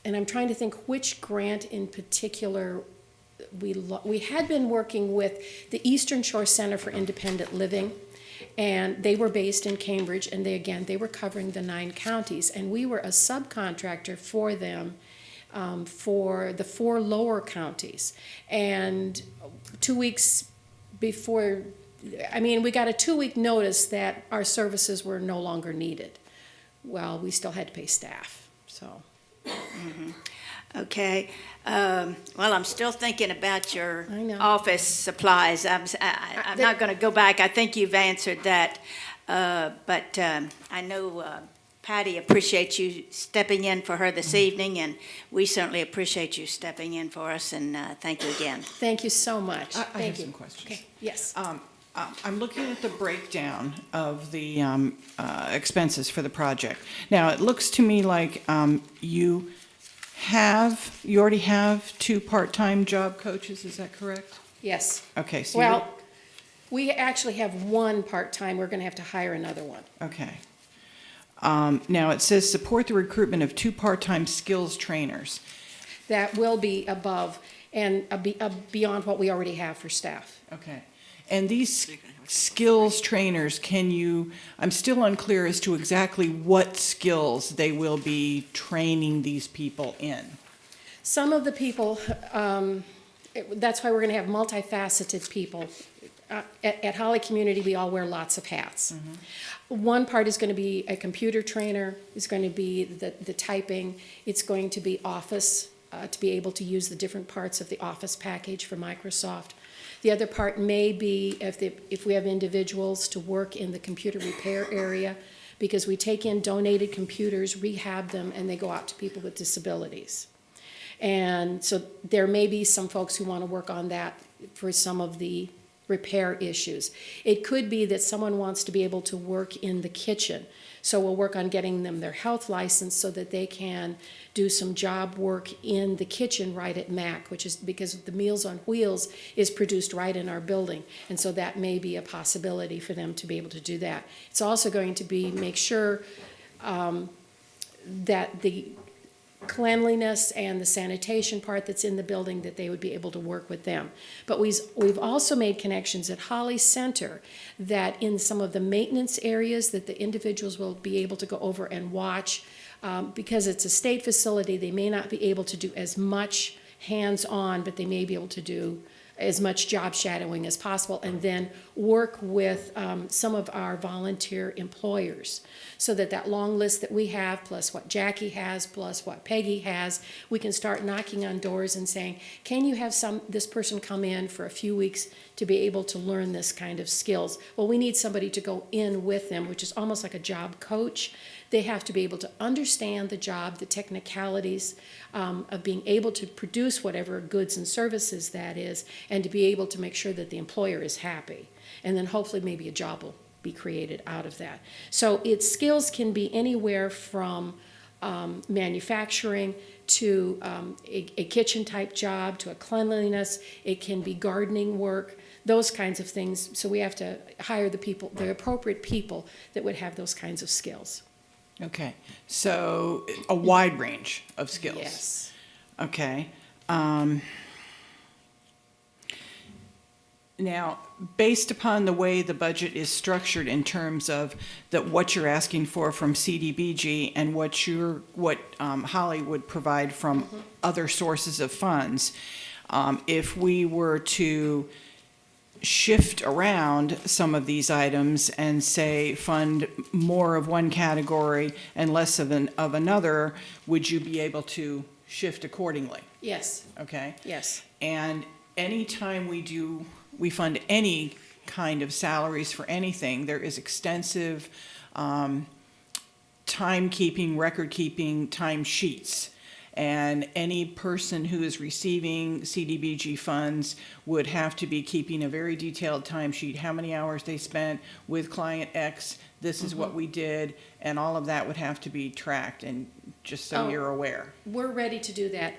I'm trying to think which grant in particular we had been working with the Eastern Shore Center for Independent Living, and they were based in Cambridge, and they were covering the 9 counties, and we were a subcontractor for them for the 4 lower counties. And 2 weeks before, we got a 2-week notice that our services were no longer needed. Well, we still had to pay staff, so. Okay. Well, I'm still thinking about your I know. office supplies. I'm not going to go back. I think you've answered that. But I know Patty appreciates you stepping in for her this evening, and we certainly appreciate you stepping in for us, and thank you again. Thank you so much. I Thank have you. some questions. Okay, yes. I'm looking at the breakdown of the expenses for the project. Now, it looks to me like you already have 2 part-time job coaches, is that correct? Yes. Okay, so Well, we actually have 1 part-time. We're going to have to hire another one. okay. Now, it says support the recruitment of 2 part-time skills trainers. That will be above and beyond what we already have for staff. Okay. And these skills trainers, I'm still unclear as to exactly what skills they will be training these people in. Some of the people, that's why we're going to have multifaceted people. At Holly Community, we all wear lots of hats. One part is going to be a computer trainer, is going to be the typing, it's going to be Office, to be able to use the different parts of the Office package for Microsoft. The other part may be if we have individuals to work in the computer repair area, because we take in donated computers, rehab them, and they go out to people with disabilities. And so there may be some folks who want to work on that for some of the repair issues. It could be that someone wants to be able to work in the kitchen. So we'll work on getting them their health license so that they can do some job work in the kitchen right at MAC, which is because the Meals on Wheels is produced right in our building. And so that may be a possibility for them to be able to do that. It's also going to be make sure that the cleanliness and the sanitation part that's in the building, that they would be able to work with them. But we've also made connections at Holly Center that in some of the maintenance areas that the individuals will be able to go over and watch. Because it's a state facility, they may not be able to do as much hands-on, but they may be able to do as much job shadowing as possible, and then work with some of our volunteer employers, so that long list that we have, plus what Jackie has, plus what Peggy has, we can start knocking on doors and saying, can you have this person come in for a few weeks to be able to learn this kind of skills? Well, we need somebody to go in with them, which is almost like a job coach. They have to be able to understand the job, the technicalities of being able to produce whatever goods and services that is, and to be able to make sure that the employer is happy. And then hopefully maybe a job will be created out of that. So its skills can be anywhere from manufacturing to a kitchen type job, to a cleanliness. It can be gardening work, those kinds of things. So we have to hire the appropriate people that would have those kinds of skills. Okay, so a wide range of skills. Yes. Okay. Now, based upon the way the budget is structured in terms of what you're asking for from CDBG and what Holly would provide from other sources of funds, if we were to shift around some of these items and say fund more of one category and less of another, would you be able to shift accordingly, Yes, okay? yes. And anytime we fund any kind of salaries for anything, there is extensive timekeeping, record-keeping time sheets. And any person who is receiving CDBG funds would have to be keeping a very detailed timesheet, how many hours they spent with client X, this is what we did, and all of that would have to be tracked, and just so Oh. you're aware. We're ready to do that.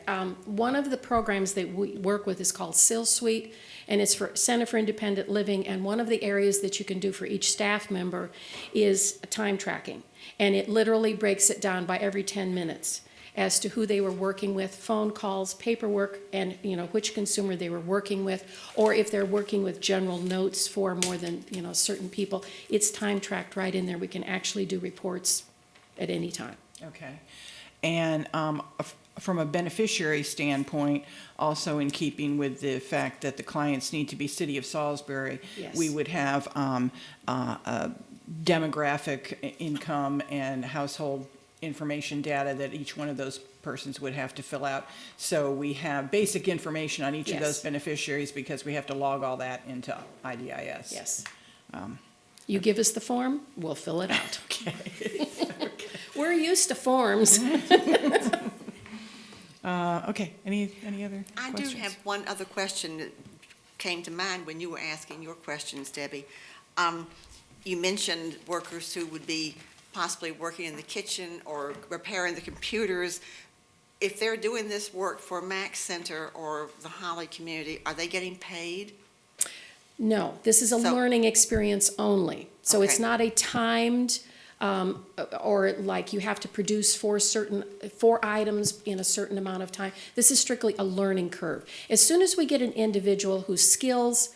One of the programs that we work with is called Salisbury, and it's for Center for Independent Living, and one of the areas that you can do for each staff member is time tracking. And it literally breaks it down by every 10 minutes as to who they were working with, phone calls, paperwork, and, which consumer they were working with, or if they're working with general notes for more than, certain people. It's time tracked right in there. We can actually do reports at any time. Okay. And from a beneficiary standpoint, also in keeping with the fact that the clients need to be City of Salisbury, Yes. we would have demographic income and household information data that each one of those persons would have to fill out. So we have basic information on each of those Yes. beneficiaries because we have to log all that into IDIS. Yes. You give us the form, we'll fill it out. Okay. We're used to forms. Okay, any other I questions? do have one other question that came to mind when you were asking your questions, Debbie. You mentioned workers who would be possibly working in the kitchen or repairing the computers. If they're doing this work for Max Center or the Holly community, are they getting paid? No, this is a So- learning experience only. So it's Okay. not a timed, or like you have to produce four items in a certain amount of time. This is strictly a learning curve. As soon as we get an individual whose skills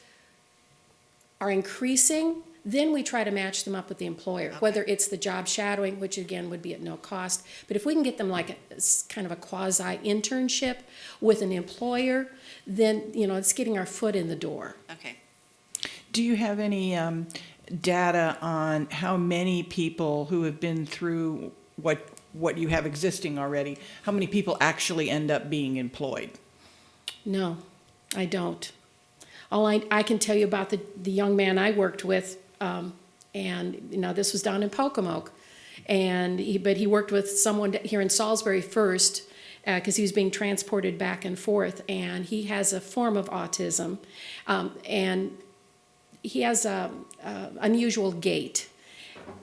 are increasing, then we try to match them up with the employer, whether it's the job shadowing, which again would be at no cost. But if we can get them like kind of a quasi internship with an employer, then, it's getting our foot in the door. Okay. Do you have any data on how many people who have been through what you have existing already, how many people actually end up being employed? No, I don't. All I can tell you about the young man I worked with, and this was down in Pocomoke, but he worked with someone here in Salisbury first, because he was being transported back and forth, and he has a form of autism, and he has a unusual gait.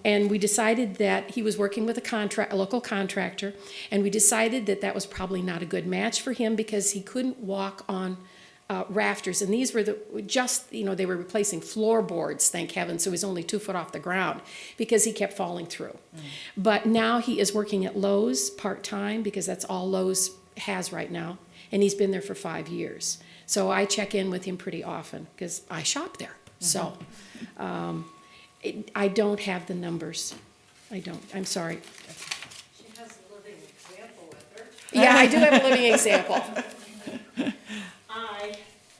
And we decided that he was working with a local contractor, and we decided that that was probably not a good match for him because he couldn't walk on rafters. And these were they were replacing floorboards, thank heaven, so he was only 2 foot off the ground because he kept falling through. But now he is working at Lowe's part-time because that's all Lowe's has right now, and he's been there for 5 years. So I check in with him pretty often because I shop there. So I don't have the numbers. I don't. I'm sorry. She has a living example with her. Yeah, I do have a living example.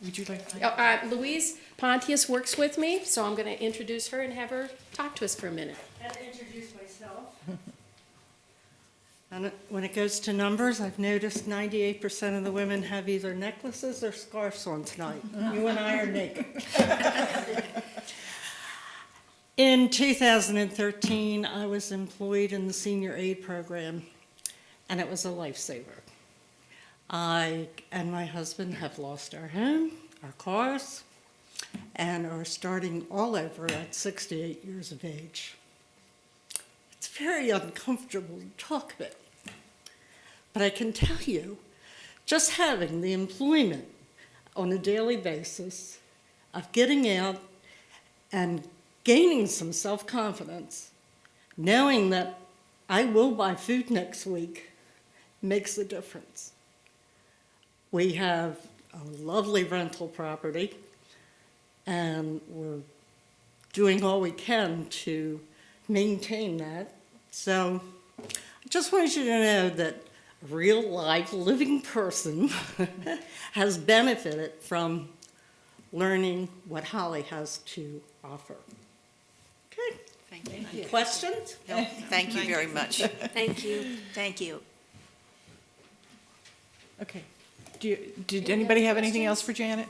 Would you like? Louise Pontius works with me, so I'm going to introduce her and have her talk to us for a minute. And introduce myself. And when it goes to numbers, I've noticed 98% of the women have either necklaces or scarves on tonight. You and I are naked. In 2013, I was employed in the senior aid program, and it was a lifesaver. I and my husband have lost our home, our cars, and are starting all over at 68 years of age. It's very uncomfortable to talk about. But I can tell you, just having the employment on a daily basis of getting out and gaining some self-confidence, knowing that I will buy food next week, makes a difference. We have a lovely rental property, and we're doing all we can to maintain that. So I just want you to know that a real-life living person has benefited from learning what Holly has to offer. Okay. Thank you. Questions? No, thank you very much. Thank you. Thank you. Okay. Did anybody have anything else for Janet?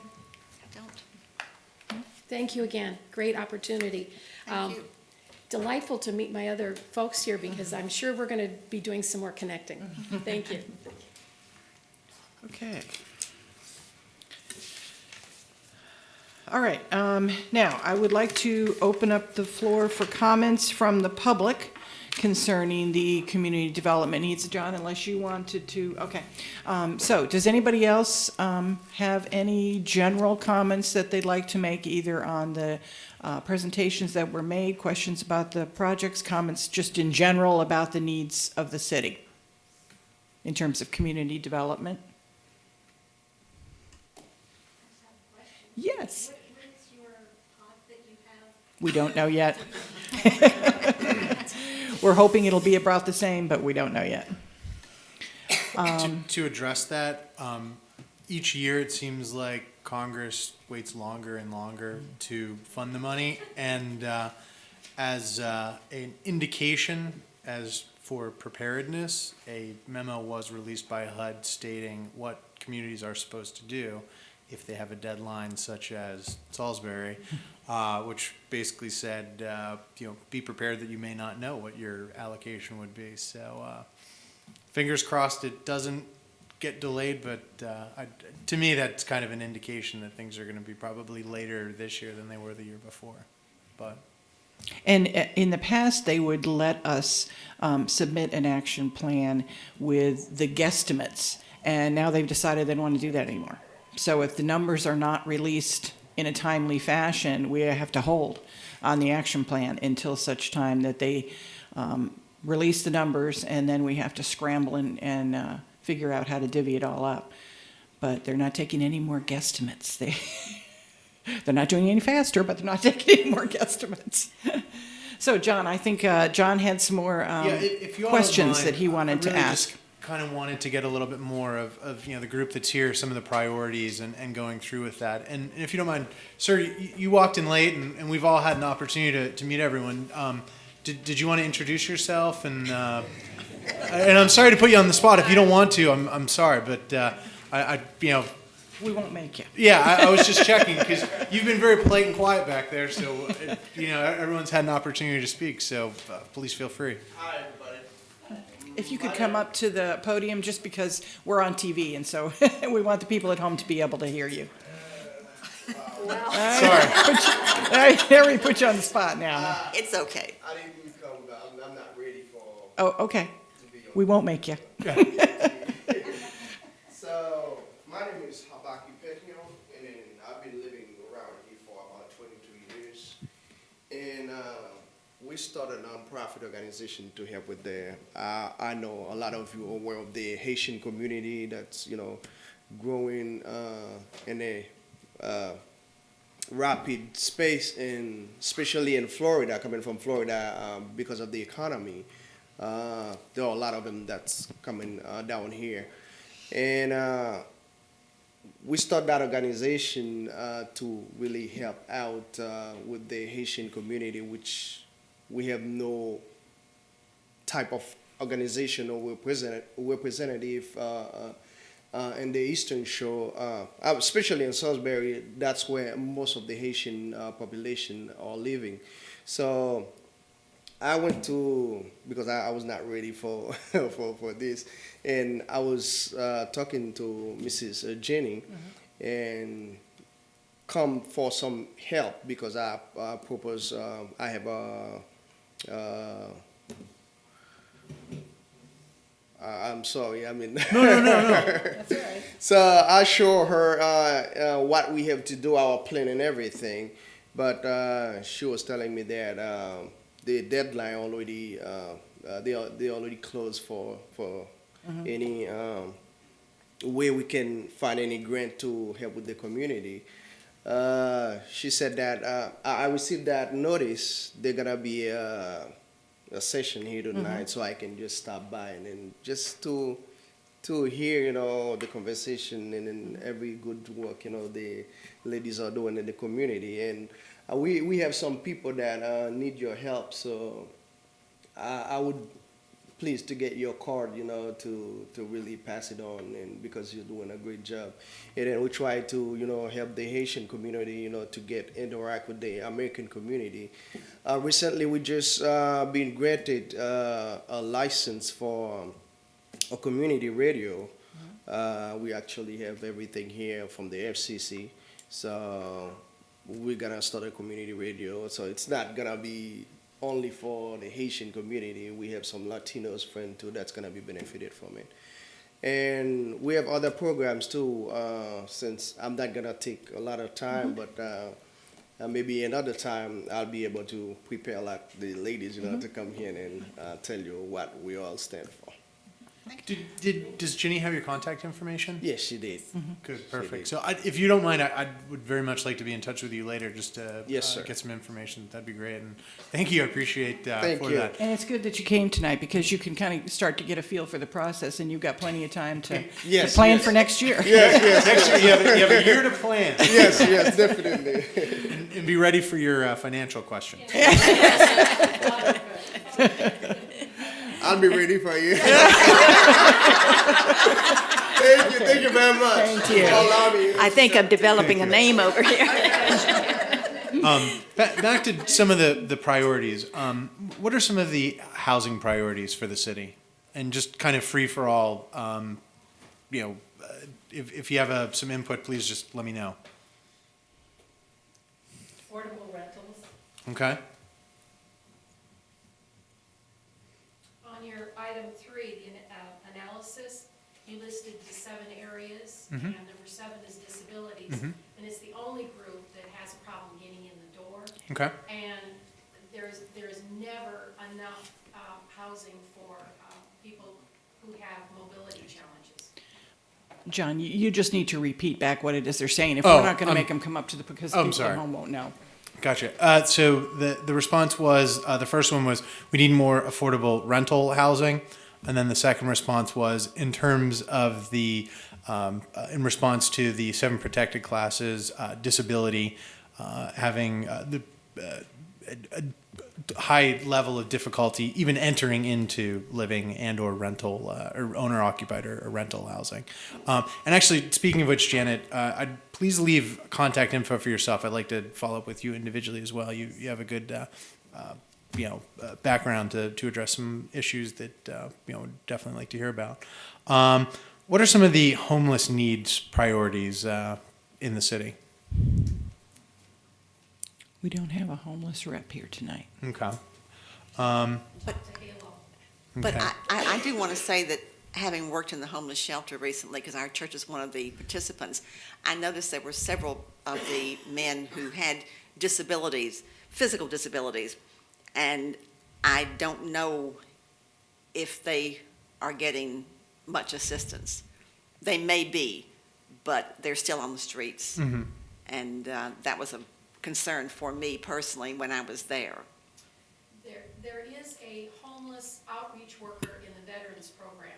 Thank you again. Great opportunity. Thank you. Delightful to meet my other folks here because I'm sure we're going to be doing some more connecting. Thank you. Okay. All right, now, I would like to open up the floor for comments from the public concerning the community development needs. John, unless you wanted to, okay. So, does anybody else have any general comments that they'd like to make, either on the presentations that were made, questions about the projects, comments just in general about the needs of the city in terms of community development? Yes. We don't know yet. We're hoping it'll be about the same, but we don't know yet. To address that, each year it seems like Congress waits longer and longer to fund the money. And as an indication as for preparedness, a memo was released by HUD stating what communities are supposed to do if they have a deadline such as Salisbury, which basically said, be prepared that you may not know what your allocation would be. So fingers crossed it doesn't get delayed, but to me that's kind of an indication that things are going to be probably later this year than they were the year before. But And in the past, they would let us submit an action plan with the guesstimates, and now they've decided they don't want to do that anymore. So if the numbers are not released in a timely fashion, we have to hold on the action plan until such time that they release the numbers, and then we have to scramble and figure out how to divvy it all up. But they're not taking any more guesstimates. They're not doing it any faster, but they're not taking any more guesstimates. So, John, I think John had some more if you all don't questions mind, that he wanted to I really ask. just kind of wanted to get a little bit more of the group that's here, some of the priorities, and going through with that. And if you don't mind, sir, you walked in late, and we've all had an opportunity to meet everyone. Did you want to introduce yourself? And I'm sorry to put you on the spot. If you don't want to, I'm sorry, but We won't make you. yeah, I was just checking because you've been very polite and quiet back there. So everyone's had an opportunity to speak. So please feel free. Hi, everybody. If you could come up to the podium, just because we're on TV, and so we want the people at home to be able to hear you. Sorry. There we put you on the spot now. It's okay. I didn't come, I'm not ready for Oh, okay. to be on. We won't make you. So, my name is Habaki Petnio, and then I've been living around here for about 22 years. And we started a nonprofit organization to help with the, I know a lot of you are aware of the Haitian community that's, growing in a rapid space, and especially in Florida, coming from Florida because of the economy. There are a lot of them that's coming down here. And we started that organization to really help out with the Haitian community, which we have no type of organization or representative in the Eastern Shore, especially in Salisbury. That's where most of the Haitian population are living. So I went to, because I was not ready for for this, and I was talking to Mrs. Jenny, and come for some help because I propose, I have a, I'm sorry, I mean. No. That's all right. So I show her what we have to do, our plan and everything, but she was telling me that the deadline already, they already closed for any way we can find any grant to help with the community. She said that I received that notice. They're gonna be a session here tonight, so I can just stop by and then just to hear, the conversation and then every good work, the ladies are doing in the community. And we have some people that need your help, so I would pleased to get your card, to really pass it on, and because you're doing a great job. And then we try to, help the Haitian community, to interact with the American community. Recently, we just been granted a license for a community radio. We actually have everything here from the FCC, so we're gonna start a community radio. So it's not gonna be only for the Haitian community. We have some Latinos friends too that's gonna be benefited from it. And we have other programs too, since I'm not gonna take a lot of time, but maybe another time I'll be able to prepare like the ladies, to come here and tell you what we all stand for. Does Ginny have your contact information? Yes, she did. Good, perfect. So if you don't mind, I would very much like to be in touch with you later just to Yes, sir. get some information. That'd be great. And thank you. I appreciate Thank for you. that. And it's good that you came tonight because you can kind of start to get a feel for the process, and you've got plenty of time to Yes, plan yes. for next year. Yes, Next year, you have a year to plan yes, definitely. and be ready for your financial question. I'll be ready for you. Thank you very much. Thank you. For allowing me. I think I'm developing a name over here. Back to some of the priorities. What are some of the housing priorities for the city? And just kind of free for all, if you have some input, please just let me know. Affordable rentals. Okay? On your item 3, the analysis, you listed the 7 areas, Mhm. and number 7 is disabilities. Mhm. And it's the only group that has a problem getting in the door. Okay. And there's never enough housing for people who have mobility challenges. John, you just need to repeat back what it is they're saying. If Oh, we're not going to make them come up to the, because I'm people sorry. at home won't know. Gotcha. So the response was, the first one was, we need more affordable rental housing. And then the second response was, in terms of the, in response to the 7 protected classes, disability, having a high level of difficulty even entering into living and or rental or owner occupied or rental housing. And actually, speaking of which, Janet, I'd please leave contact info for yourself. I'd like to follow up with you individually as well. You have a good background to address some issues that would definitely like to hear about. What are some of the homeless needs priorities in the city? We don't have a homeless rep here tonight. Okay. But Okay. I do want to say that having worked in the homeless shelter recently, because our church is one of the participants, I noticed there were several of the men who had disabilities, physical disabilities, and I don't know if they are getting much assistance. They may be, but they're still on the streets. Mhm. And that was a concern for me personally when I was there. There is a homeless outreach worker in the Veterans Program.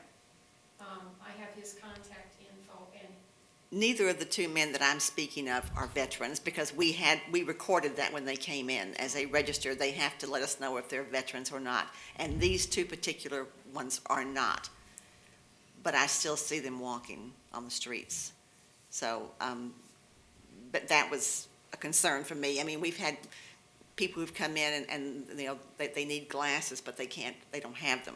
I have his contact info, and Neither of the 2 men that I'm speaking of are veterans, because we recorded that when they came in. As they register, they have to let us know if they're veterans or not. And these 2 particular ones are not. But I still see them walking on the streets. So, but that was a concern for me. I mean, we've had people who've come in and they need glasses, but they don't have them.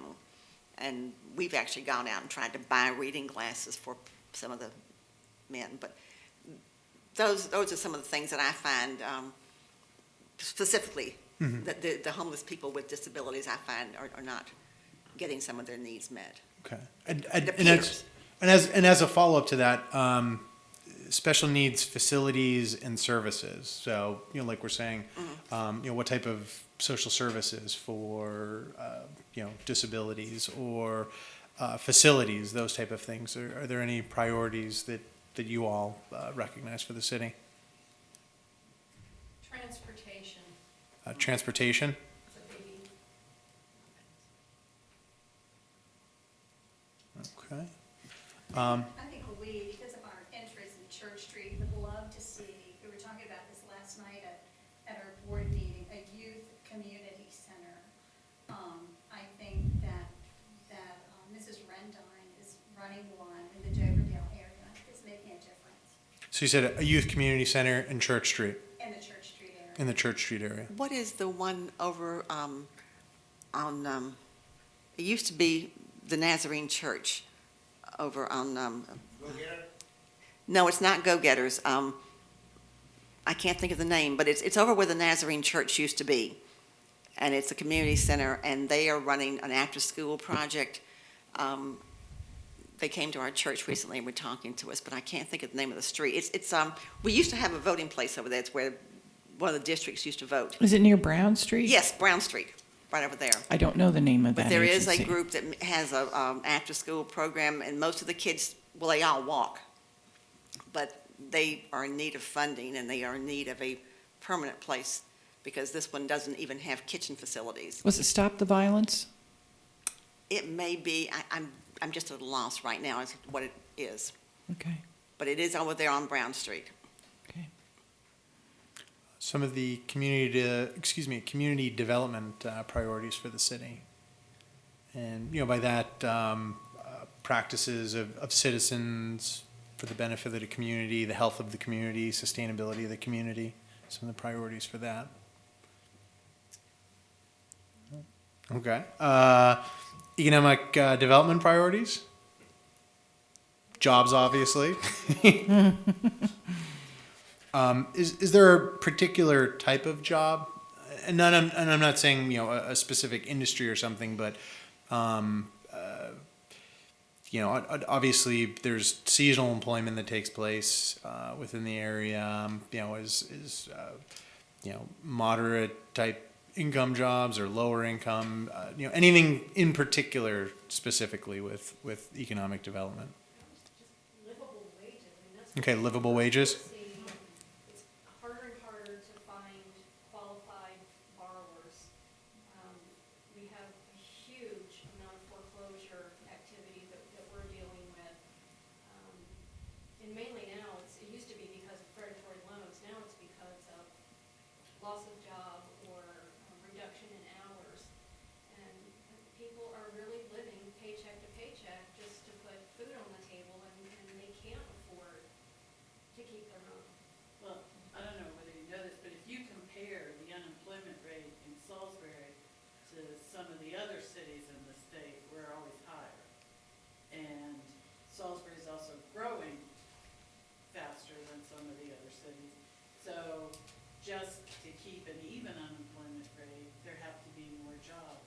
And we've actually gone out and tried to buy reading glasses for some of the men. But those are some of the things that I find specifically that the homeless people with disabilities I find are not getting some of their needs met. Okay. It And as a follow-up to that, special needs facilities and services. So, like we're saying, what type of social services for, disabilities or facilities, those type of things. Are there any priorities that you all recognize for the city? transportation Transportation? is a biggie. Okay. I think we, because of our interest in Church Street, would love to see, we were talking about this last night at our board meeting, a youth community center. I think that So you said a youth community center in Church Street, in the Church Street area. in the Church Street area. What is the one over it used to be the Nazarene Church over on, no, it's not Go-Getters. I can't think of the name, but it's over where the Nazarene Church used to be. And it's a community center, and they are running an after-school project. They came to our church recently and were talking to us, but I can't think of the name of the street. We used to have a voting place over there. It's where one of the districts used to vote. Is it near Brown Street? Yes, Brown Street, right over there. I don't know the name of that But there is a agency. group that has a after-school program, and most of the kids, well, they all walk. But they are in need of funding, and they are in need of a permanent place, because this one doesn't even have kitchen facilities. Was it Stop the Violence? It may be, I'm just at a loss right now as to what it is. Okay. But it is over there on Brown Street. Some of the community development priorities for the city. And, by that, practices of citizens for the benefit of the community, the health of the community, sustainability of the community, some of the priorities for that. Okay. Economic development priorities? Jobs, obviously. Is there a particular type of job? And I'm not saying, a specific industry or something, but, obviously there's seasonal employment that takes place within the area, is moderate type income jobs or lower income, anything in particular specifically with economic development? Livable wages, Okay, livable wages. It's harder and harder to find qualified borrowers. We have a huge amount of foreclosure activity that we're dealing with. And mainly now, it used to be because of predatory loans, now it's because of loss of job or reduction in hours. And people are really living paycheck to paycheck just to put food on the table, and they can't afford to keep their home. Well, I don't know whether you know this, but if you compare the unemployment rate in Salisbury to some of the other cities in the state, we're always higher. And Salisbury is also growing faster than some of the other cities. So just to keep an even unemployment rate, there have to be more jobs.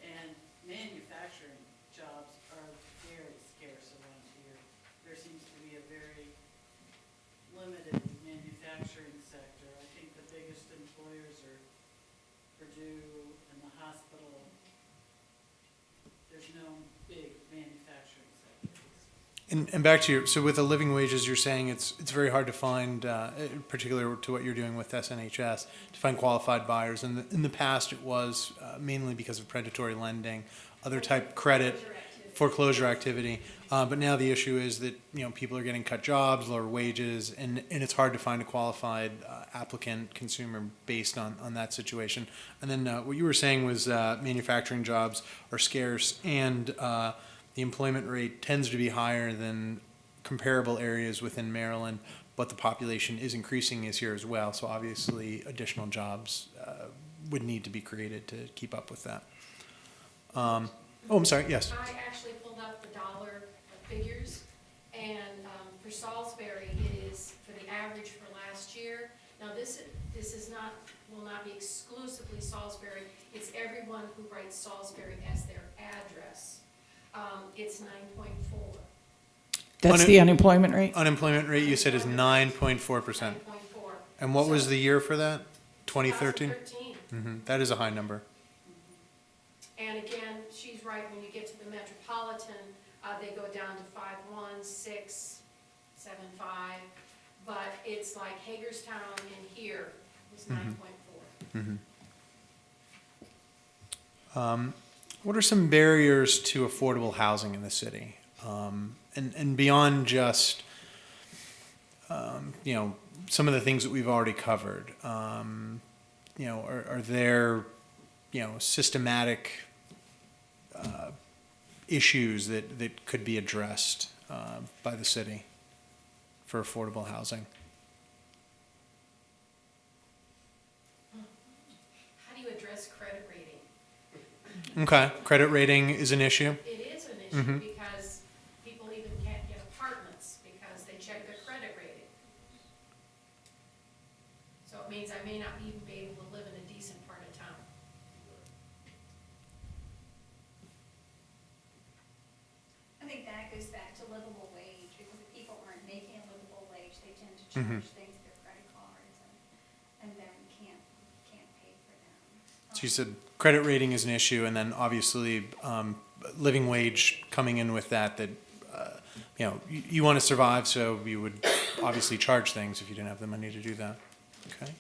And manufacturing jobs are very scarce around here. There seems to be a very limited manufacturing sector. I think the biggest employers are Purdue and the hospital. There's no big manufacturing sector. And back to so with the living wages, you're saying it's very hard to find, particular to what you're doing with SNHS, to find qualified buyers. In the past, it was mainly because of predatory lending, other type credit, foreclosure activity. But now the issue is that people are getting cut jobs, lower wages, and it's hard to find a qualified applicant consumer based on that situation. And then what you were saying was manufacturing jobs are scarce, and the employment rate tends to be higher than comparable areas within Maryland, but the population is increasing here as well. So obviously additional jobs would need to be created to keep up with that. I'm sorry, yes. I actually pulled up the dollar figures, and for Salisbury, it is for the average for last year. Now, this is not, will not be exclusively Salisbury. It's everyone who writes Salisbury as their address. It's 9.4. That's the unemployment rate? Unemployment rate, you said, is 9.4%. 9.4. And what was the year for that? 2013? 2013. That is a high number. And again, she's right, when you get to the metropolitan, they go down to 5.1, 6, 7.5, but it's like Hagerstown and here is 9.4. What are some barriers to affordable housing in the city? And beyond just, some of the things that we've already covered, are there, systematic issues that could be addressed by the city for affordable housing. How do you address credit rating? Okay, credit rating is an issue. It is an issue because people even can't get apartments because they check their credit rating. So it means I may not even be able to live in a decent part of town. I think that goes back to livable wage, because if people aren't making a livable wage, they tend to charge things with their credit cards and then can't pay for them. So you said credit rating is an issue, and then obviously living wage coming in with that, you know, you want to survive, so you would obviously charge things if you didn't have the money to do that. Okay.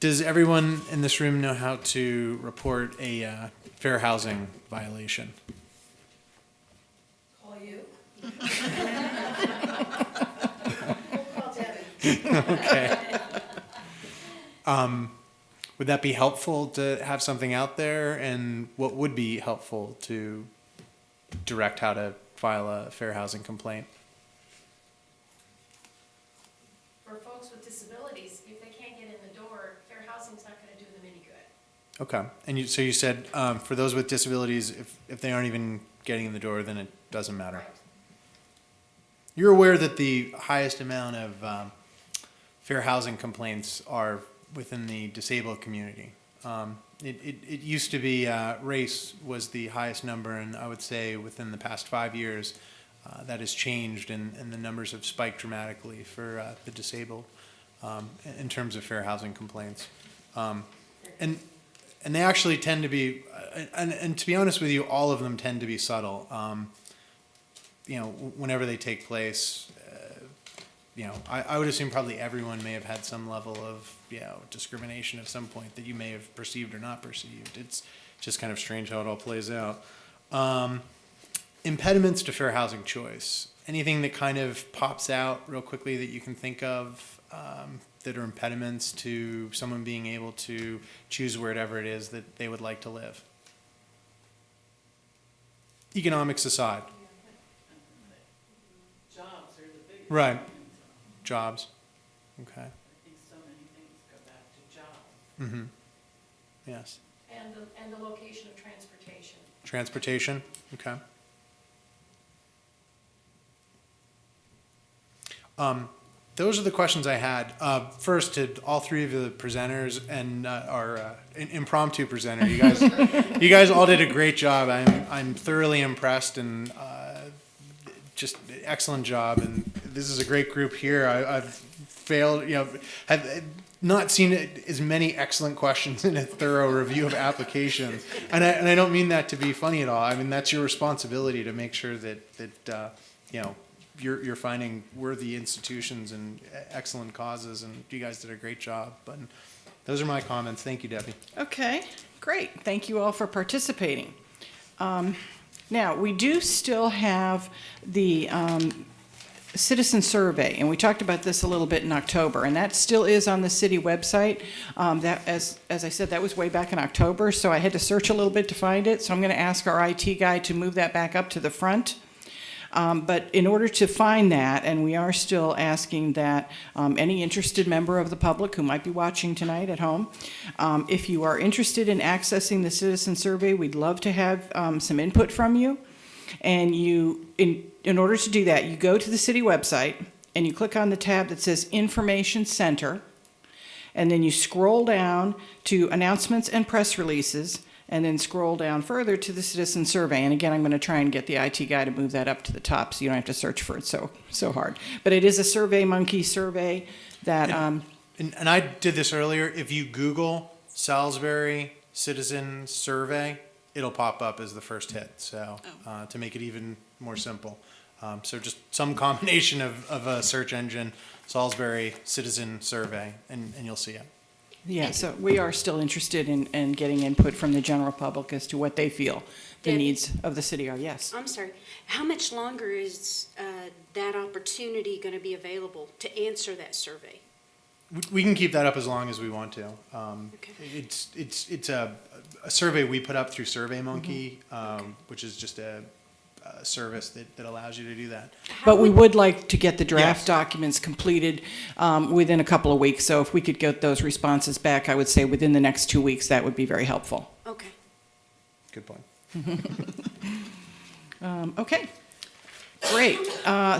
Does everyone in this room know how to report a fair housing violation? Call you? Okay. Would that be helpful to have something out there? And what would be helpful to direct how to file a fair housing complaint? For folks with disabilities, if they can't get in the door, fair housing's not gonna do them any good. Okay. And so you said for those with disabilities, if they aren't even getting in the door, then it doesn't matter. Right. You're aware that the highest amount of fair housing complaints are within the disabled community. It used to be race was the highest number, and I would say within the past 5 years that has changed, and the numbers have spiked dramatically for the disabled in terms of fair housing complaints. And they actually tend to be, and to be honest with you, all of them tend to be subtle. You know, whenever they take place, you know, I would assume probably everyone may have had some level of, you know, discrimination at some point that you may have perceived or not perceived. It's just kind of strange how it all plays out. Impediments to fair housing choice. Anything that kind of pops out real quickly that you can think of that are impediments to someone being able to choose wherever it is that they would like to live? Economics aside. Jobs are the biggest. Right. Jobs. Okay. I think so many things go back to jobs. Mm-hmm. Yes. And the location of transportation. Transportation. Okay. Those are the questions I had. First, to all three of the presenters and our impromptu presenter, you guys all did a great job. I'm thoroughly impressed, and just excellent job. And this is a great group here. I've failed, you know, have not seen as many excellent questions in a thorough review of applications. And I don't mean that to be funny at all. I mean, that's your responsibility to make sure that you know, you're finding worthy institutions and excellent causes, and you guys did a great job. But those are my comments. Thank you, Debbie. Okay, great. Thank you all for participating. Now, we do still have the citizen survey, and we talked about this a little bit in October, and that still is on the city website. That, as I said, that was way back in October, so I had to search a little bit to find it, so I'm going to ask our IT guy to move that back up to the front. But in order to find that, and we are still asking that any interested member of the public who might be watching tonight at home, if you are interested in accessing the citizen survey, we'd love to have some input from you. And in order to do that, you go to the city website and you click on the tab that says Information Center, and then you scroll down to Announcements and Press Releases, and then scroll down further to the citizen survey. And again, I'm going to try and get the IT guy to move that up to the top so you don't have to search for it so hard. But it is a SurveyMonkey survey that... And I did this earlier. If you Google Salisbury Citizen Survey, it'll pop up as the first hit. So to make it even more simple. So just some combination of a search engine, Salisbury Citizen Survey, and you'll see it. Yeah, so we are still interested in getting input from the general public as to what they feel the Debbie? needs of the city are. Yes. I'm sorry, how much longer is that opportunity going to be available to answer that survey? We can keep that up as long as we want to. Okay. It's a survey we put up through SurveyMonkey, which is just a service that allows you to do that. But we would like to get the draft Yes. documents completed within a couple of weeks. So if we could get those responses back, I would say within the next 2 weeks, that would be very helpful. Okay. Good point. Okay, great.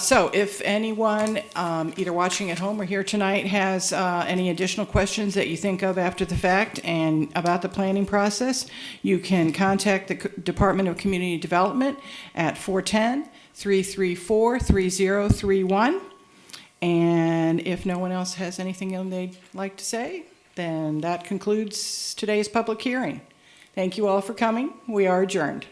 So if anyone, either watching at home or here tonight, has any additional questions that you think of after the fact and about the planning process, you can contact the Department of Community Development at 410-334-3031. And if no one else has anything they'd like to say, then that concludes today's public hearing. Thank you all for coming. We are adjourned.